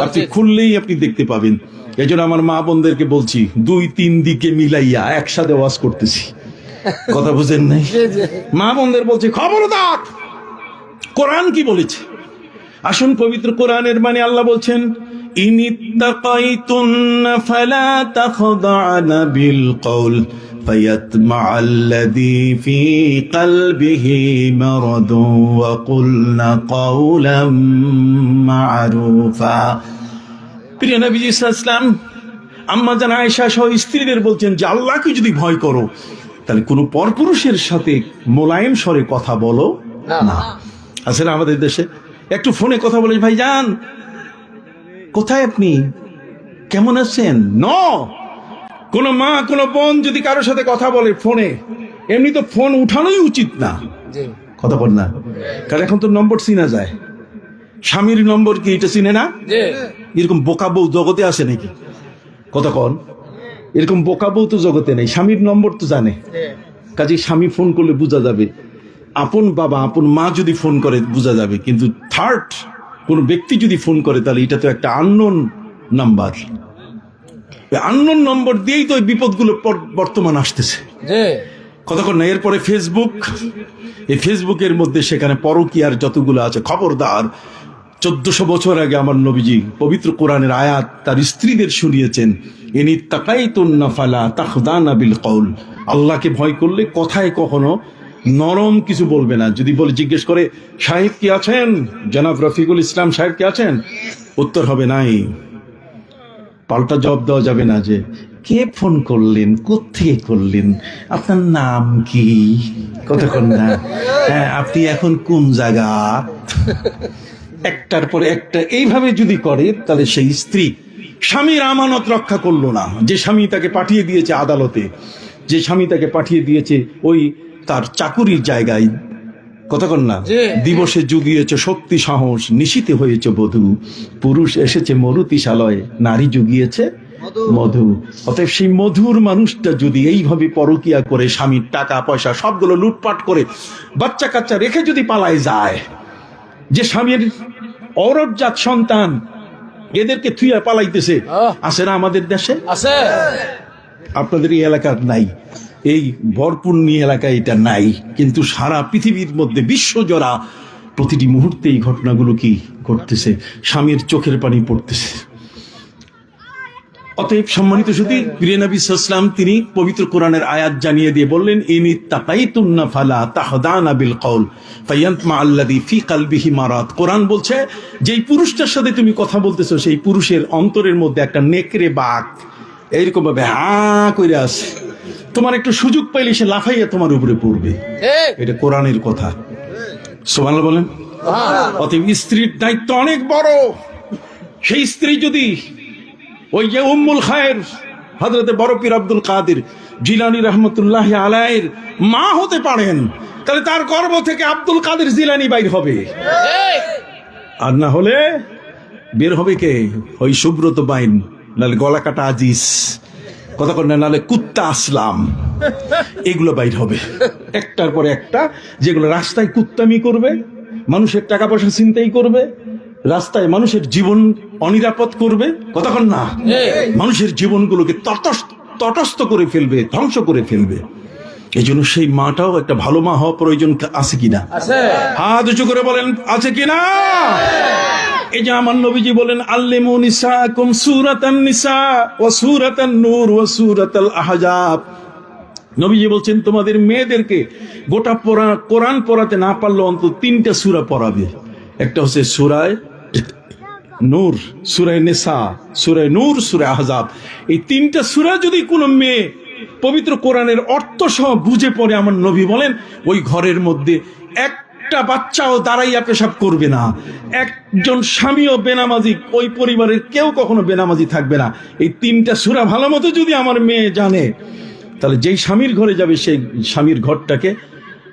আপনি খুললেই আপনি দেখতে পাবেন। এই জন্য আমার মা বোনদেরকে বলছি, 2-3 দিকে মিলাইয়া একসাথে ওয়াজ করতেছি। কথা বুঝেন নাই? মা বোনদের বলছে খবরদার, কোরআন কি বলেছে। আসুন পবিত্র কোরআনের মানে আল্লাহ বলছেন ইনিত্তাকাইতুন্না ফালা তাখদা'না বিল কওল ফায়াতমা'আল্লাযী ফী কলবিহি মারাদুন ওয়া কুলনা কাওলাম মা'রুফা। প্রিয় নবী সাল্লাল্লাহু আলাইহি ওয়াসাল্লাম আম্মা জান আয়েশা সহ স্ত্রীদের বলছেন যে আল্লাহকে যদি ভয় করো তাহলে কোনো পরপুরুষের সাথে মোলায়েম স্বরে কথা বলো না। আসলে আমাদের দেশে একটু ফোনে কথা বলে, ভাই যান কোথায় আপনি, কেমন আছেন? কোন মা কোন বোন যদি কারোর সাথে কথা বলে ফোনে, এমনি তো ফোন উঠানোই উচিত না, কথা বল না, কারণ এখন তো নম্বর চিনা যায়। স্বামীর নম্বর কি এটা চিনে না? এরকম বোকা বউ জগতে আছে নাকি? কথা কন, এরকম বোকা বউ তো জগতে নেই, স্বামীর নম্বর তো জানে। কাজে স্বামী ফোন করলে বোঝা যাবে, আপন বাবা আপন মা যদি ফোন করে বোঝা যাবে, কিন্তু থার্ড কোন ব্যক্তি যদি ফোন করে তাহলে এটা তো একটা আননোন নাম্বার। আননোন নম্বর দিয়েই তো বিপদগুলো বর্তমান আসতেছে। কতক্ষণ না, এরপরে ফেসবুক, এই ফেসবুকের মধ্যে সেখানে পরকীয়ার যতগুলো আছে, খবরদার। 1400 বছর আগে আমার নবীজি পবিত্র কোরআনের আয়াত তার স্ত্রীদের শুনিয়েছেন, ইনিত্তাকাইতুন্না ফালা তাখদা'না বিল কওল, আল্লাহকে ভয় করলে কথায় কখনো নরম কিছু বলবে না। যদি বলে জিজ্ঞেস করে সাহেব কি আছেন, জনাব রফিকুল ইসলাম সাহেব কি আছেন, উত্তর হবে নাই। পাল্টা জবাব দেওয়া যাবে না যে কে ফোন করলেন, কোত্থেকে করলেন, আপনার নাম কি, কতক্ষণ না, হ্যাঁ আপনি এখন কোন জায়গা, একটার পরে একটা এইভাবে যদি করে তাহলে সেই স্ত্রী স্বামীর আমানত রক্ষা করলো না। যে স্বামী তাকে পাঠিয়ে দিয়েছে আদালতে, যে স্বামী তাকে পাঠিয়ে দিয়েছে ওই তার চাকুরির জায়গায়, কতক্ষণ না, দিবসে জুগিয়েছে শক্তি সাহস, নিশীতে হয়েছে বধূ, পুরুষ এসেছে মরুতিশালয়ে, নারী জুগিয়েছে মধু। অতএব সেই মধুর মানুষটা যদি এইভাবে পরকিয়া করে স্বামীর টাকা পয়সা সবগুলো লুটপাট করে বাচ্চা কাচ্চা রেখে যদি পালায় যায়, যে স্বামীর ঔরতজাত সন্তান এদেরকে থুইয়া পালাইতেছে, আছে না আমাদের দেশে? আছে, আপনাদের এই এলাকার নাই। এই ভরপুর্ণি এলাকায় এটা নাই, কিন্তু সারা পৃথিবীর মধ্যে বিশ্বজোড়া প্রতিটি মুহূর্তে এই ঘটনাগুলো কি ঘটতেছে, স্বামীর চোখের পানি পড়তেছে। অতএব সম্মানিত শুধু প্রিয় নবী সাল্লাল্লাহু আলাইহি ওয়াসাল্লাম তিনি পবিত্র কোরআনের আয়াত জানিয়ে দিয়ে বললেন, ইনি তাকাইতুন্না ফালা তাহদানা বিল কওল ফায়ান্তমা আল্লাযী ফি কলবিহি মারাদ। কোরআন বলছে যেই পুরুষটার সাথে তুমি কথা বলতেছো সেই পুরুষের অন্তরের মধ্যে একটা নেকড়ে বাঘ এইরকম ভাবে হা কইরা আছে, তোমার একটু সুযোগ পাইলে সে লাফাইয়া তোমার উপরে পড়বে। এটা কোরআনের কথা, সুবহানাল্লাহ বলেন। অতএব স্ত্রীর দায়িত্ব অনেক বড়। সেই স্ত্রী যদি ওই যে উম্মুল খায়ের হযরতে বড় পীর আব্দুল কাদের জিলানী রাহমাতুল্লাহি আলাইহির মা হতে পারেন, তাহলে তার গর্ভ থেকে আব্দুল কাদের জিলানী বাইর হবে। আর না হলে বের হবে কে? ওই সুব্রত বাইন, নাহলে গলা কাটা আজিজ, কথা কর না, নাহলে কুত্তা আসলাম, এগুলো বাইর হবে একটার পর একটা, যেগুলো রাস্তায় কুত্তামি করবে, মানুষের টাকা পয়সা ছিনতাই করবে, রাস্তায় মানুষের জীবন অনিরাপদ করবে, কতক্ষণ না মানুষের জীবনগুলোকে তটস্থ করে ফেলবে, ধ্বংস করে ফেলবে। এই জন্য সেই মাটাও একটা ভালো মা হওয়া প্রয়োজন আছে কিনা? হাত উঁচু করে বলেন আছে কিনা? এই যে আমার নবীজি বলেন, আল্লিমু নিসাকুম সূরাতান নিসা ওয়া সূরাতান নূর ওয়া সূরাতাল আহজাব। নবীজি বলছেন তোমাদের মেয়েদেরকে গোটা কোরআন পড়াতে না পারলে অন্তত 3টা সূরা পড়াবে। একটা হচ্ছে সূরায়ে নূর, সূরায়ে নিসা, সূরায়ে নূর, সূরায়ে আহজাব। এই 3টা সূরা যদি কোনো মেয়ে পবিত্র কোরআনের অর্থ সহ বুঝে পড়ে, আমার নবী বলেন ওই ঘরের মধ্যে একটা বাচ্চাও দাঁড়াইয়া পেশাব করবে না, একজন স্বামীও বেনামাজি, ওই পরিবারের কেউ কখনো বেনামাজি থাকবে না। এই 3টা সূরা ভালো মতো যদি আমার মেয়ে জানে, তাহলে যেই স্বামীর ঘরে যাবে সেই স্বামীর ঘরটাকে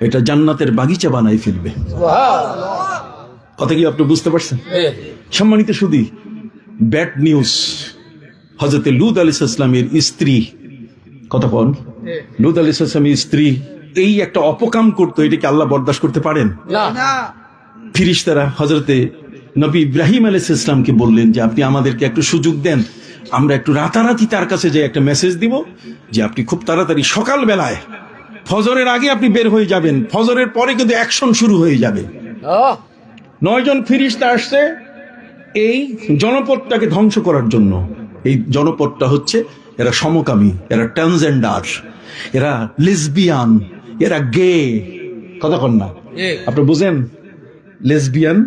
এটা জান্নাতের বাগিচা বানাই ফেলবে। কথা কি আপনি বুঝতে পারছেন? সম্মানিত শুধু ব্যাড নিউজ, হযরতে লূত আলাইহিস সালামের স্ত্রী, কথা বল, লূত আলাইহিস সালামের স্ত্রী এই একটা অপকাম করতো, এটা কি আল্লাহ বরদাস্ত করতে পারেন? না। ফিরিস্তারা হযরতে নবী ইব্রাহিম আলাইহিস সালামকে বললেন যে আপনি আমাদেরকে একটু সুযোগ দেন, আমরা একটু রাতারাতি তার কাছে যাই একটা মেসেজ দিব যে আপনি খুব তাড়াতাড়ি সকাল বেলায় ফজরের আগে আপনি বের হয়ে যাবেন, ফজরের পরে কিন্তু অ্যাকশন শুরু হয়ে যাবে। 9 জন ফিরিস্তা আসছে এই জনপদটাকে ধ্বংস করার জন্য। এই জনপদটা হচ্ছে এরা সমকামী, এরা ট্রান্সজেন্ডার, এরা লেসবিয়ান, এরা গে, কথা কন না, আপনি বুঝেন? লেসবিয়ান,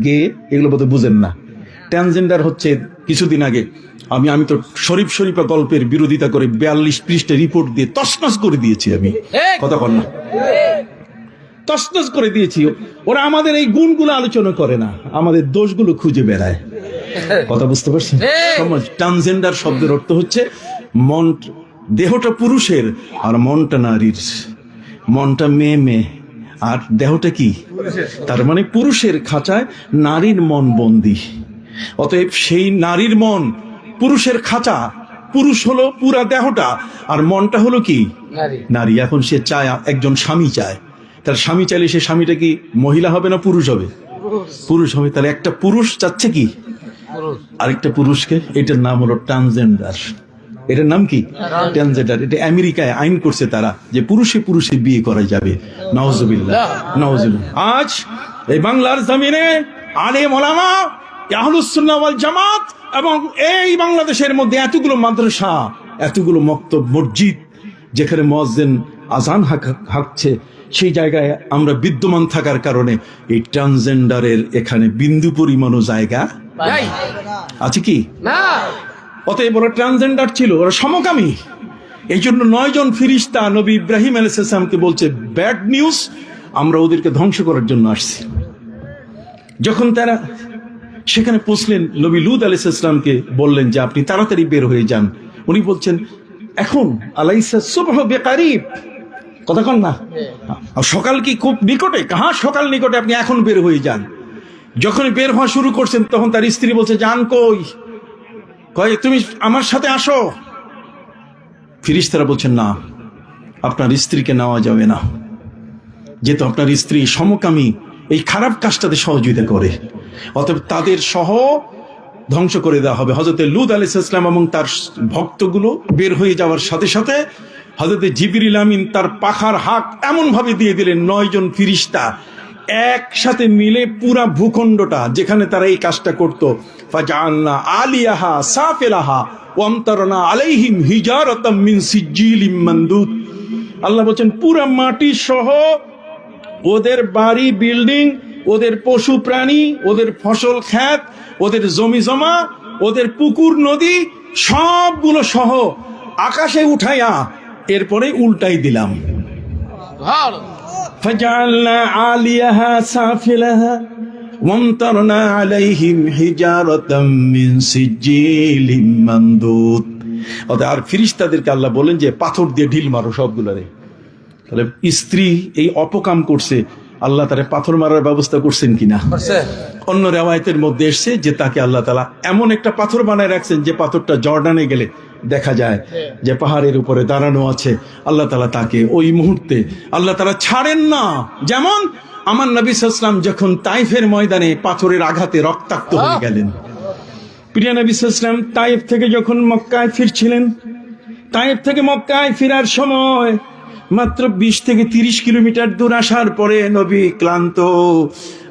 গে এগুলো বোধহয় বুঝেন না। ট্রান্সজেন্ডার হচ্ছে কিছুদিন আগে আমি তো শরীফা গল্পের বিরোধিতা করে 42 পৃষ্ঠা রিপোর্ট দিয়ে তছনছ করে দিয়েছি আমি, কথা কন না, তছনছ করে দিয়েছি। ওরা আমাদের এই গুণগুলো আলোচনা করে না, আমাদের দোষগুলো খুঁজে বেড়ায়, কথা বুঝতে পারছেন? ট্রান্সজেন্ডার শব্দের অর্থ হচ্ছে মন, দেহটা পুরুষের আর মনটা নারীর, মনটা মেয়ে আর দেহটা কি, তার মানে পুরুষের খাঁচায় নারীর মন বন্দী। অতএব সেই নারীর মন পুরুষের খাঁচা, পুরুষ হলো পুরা দেহটা আর মনটা হলো কি নারী। এখন সে চায়, একজন স্বামী চায়, তার স্বামী চাইলে সে স্বামীটা কি মহিলা হবে না পুরুষ হবে? পুরুষ হবে। তাহলে একটা পুরুষ চাচ্ছে কি আরেকটা পুরুষকে, এটার নাম হলো ট্রান্সজেন্ডার। এটার নাম কি? ট্রান্সজেন্ডার। এটা আমেরিকায় আইন করছে তারা যে পুরুষে পুরুষে বিয়ে করা যাবে। নাউজুবিল্লাহ, নাউজুবিল্লাহ। আজ এই বাংলার জমিনে আলেম ওলামা, আহলুস সুন্নাহ ওয়াল জামাত এবং এই বাংলাদেশের মধ্যে এতগুলো মাদ্রাসা, এতগুলো মক্তব, মসজিদ, যেখানে মুয়াজ্জিন আযান হাঁকছে, সেই জায়গায় আমরা বিদ্যমান থাকার কারণে এই ট্রান্সজেন্ডারের এখানে বিন্দু পরিমাণও জায়গা আছে কি? না। অতএব ওরা ট্রান্সজেন্ডার ছিল, ওরা সমকামী। এই জন্য 9 জন ফিরিস্তা নবী ইব্রাহিম আলাইহিস সালামকে বলছে ব্যাড নিউজ, আমরা ওদেরকে ধ্বংস করার জন্য আসছি। যখন তারা সেখানে পৌঁছলেন, নবী লূত আলাইহিস সালামকে বললেন যে আপনি তাড়াতাড়ি বের হয়ে যান। উনি বলছেন এখন আলাইসা সুবহ বিকারিব, কথা কন না, সকাল কি খুব নিকটে? কাহা সকাল নিকটে, আপনি এখন বের হয়ে যান। যখন বের হওয়া শুরু করছেন তখন তার স্ত্রী বলছে যান কই? কয় তুমি আমার সাথে আসো। ফিরিস্তারা বলছেন না, আপনার স্ত্রীকে নেওয়া যাবে না, যেহেতু আপনার স্ত্রী সমকামী, এই খারাপ কাজটাতে সহযোগিতা করে, অতএব তাদের সহ ধ্বংস করে দেওয়া হবে। হযরত লূত আলাইহিস সালাম এবং তার ভক্তগুলো বের হয়ে যাওয়ার সাথে সাথে হযরতে জিবরিল আমিন তার পাখার হাক এমন ভাবে দিয়ে দিলেন, 9 জন ফিরিস্তা একসাথে মিলে পুরা ভূখণ্ডটা যেখানে তারা এই কাজটা করত, ফাজআলনা আলিয়াহা সাফিলাহা ওয়া আমতারনা আলাইহিম হিজারাতাম মিন সিজিলিম মানদুদ। আল্লাহ বলেন পুরা মাটি সহ ওদের বাড়ি বিল্ডিং, ওদের পশু প্রাণী, ওদের ফসল ক্ষেত, ওদের জমি জমা, ওদের পুকুর নদী সবগুলো সহ আকাশে উঠাইয়া এরপরে উল্টাই দিলাম। ফাজআলনা আলিয়াহা সাফিলাহা ওয়ামতারনা আলাইহিম হিজারাতাম মিন সিজিলিম মানদুদ। আর ফেরেশতাদেরকে আল্লাহ বলেন যে পাথর দিয়ে ঢিল মারো সবগুলোরে। তাহলে স্ত্রী এই অপকাম করছে, আল্লাহ তারে পাথর মারার ব্যবস্থা করছেন কিনা? অন্য রেওয়ায়েতের মধ্যে এসছে যে তাকে আল্লাহ তাআলা এমন একটা পাথর বানায় রাখছেন যে পাথরটা জর্ডানে গেলে দেখা যায় যে পাহাড়ের উপরে দাঁড়ানো আছে। আল্লাহ তাআলা তাকে ওই মুহূর্তে আল্লাহ তাআলা ছাড়েন না। যেমন আমার নবী সাল্লাল্লাহু আলাইহি ওয়াসাল্লাম যখন তাইফের ময়দানে পাথরের আঘাতে রক্তাক্ত হয়ে গেলেন, প্রিয় নবী সাল্লাল্লাহু আলাইহি ওয়াসাল্লাম তাইফ থেকে যখন মক্কায় ফিরছিলেন, তাইফ থেকে মক্কায় ফেরার সময় মাত্র 20 থেকে 30 কিলোমিটার দূর আসার পরে নবী ক্লান্ত।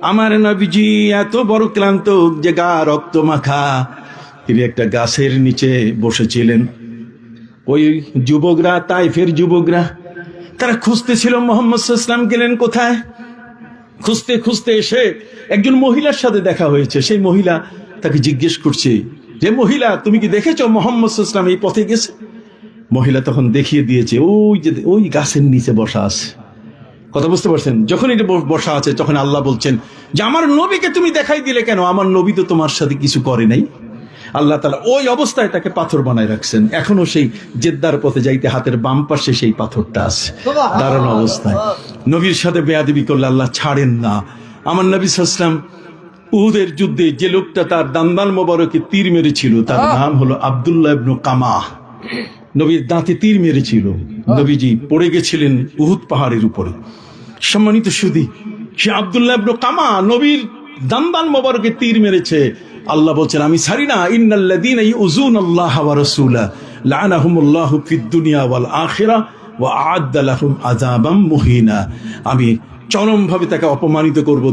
আমার নবীজি এত বড় ক্লান্ত যে গা রক্ত মাখা, তিনি একটা গাছের নিচে বসেছিলেন। ওই যুবকরা, তাইফের যুবকরা, তারা খুঁজতেছিল মুহাম্মদ সাল্লাল্লাহু আলাইহি ওয়াসাল্লাম গেলেন কোথায়। খুঁজতে খুঁজতে এসে একজন মহিলার সাথে দেখা হয়েছে। সেই মহিলা তাকে জিজ্ঞেস করছে যে মহিলা, তুমি কি দেখেছো মুহাম্মদ সাল্লাল্লাহু আলাইহি ওয়াসাল্লাম এই পথে গেছে? মহিলা তখন দেখিয়ে দিয়েছে ওই যে ওই গাছের নিচে বসা আছে। কথা বুঝতে পারছেন? যখন এটা বসা আছে তখন আল্লাহ বলছেন যে আমার নবীকে তুমি দেখাই দিলে কেন? আমার নবী তো তোমার সাথে কিছু করে নাই। আল্লাহ তাআলা ওই অবস্থায় তাকে পাথর বানায় রাখছেন। এখনো সেই জেদ্দার পথে যাইতে হাতের বাম পাশে সেই পাথরটা আছে দাঁড়ানো অবস্থায়। নবীর সাথে বেয়াদবি করলে আল্লাহ ছাড়েন না। আমার নবী সাল্লাল্লাহু আলাইহি ওয়াসাল্লাম উহুদের যুদ্ধে যে লোকটা তার দান্দাল মোবারকে তীর মেরেছিল তার নাম হলো আব্দুল্লাহ ইবনে কামা। নবীর দাঁতে তীর মেরেছিল, নবীজি পড়ে গেছিলেন উহুদ পাহাড়ের উপরে। সম্মানিত সুধী, সে আব্দুল্লাহ ইবনে কামা নবীর দান্দাল মোবারকে তীর মেরেছে। আল্লাহ বলছেন আমি ছাড়ি না। ইন্নাল্লাযীনা ইউযুনাল্লাহা ওয়া রাসূলা লা'নাহুমুল্লাহু ফিদ দুনিয়া ওয়াল আখিরাহ ওয়া আ'আদ্দা লাহুম আযাবাম মুহিনা। আমি চরমভাবে তাকে অপমানিত করব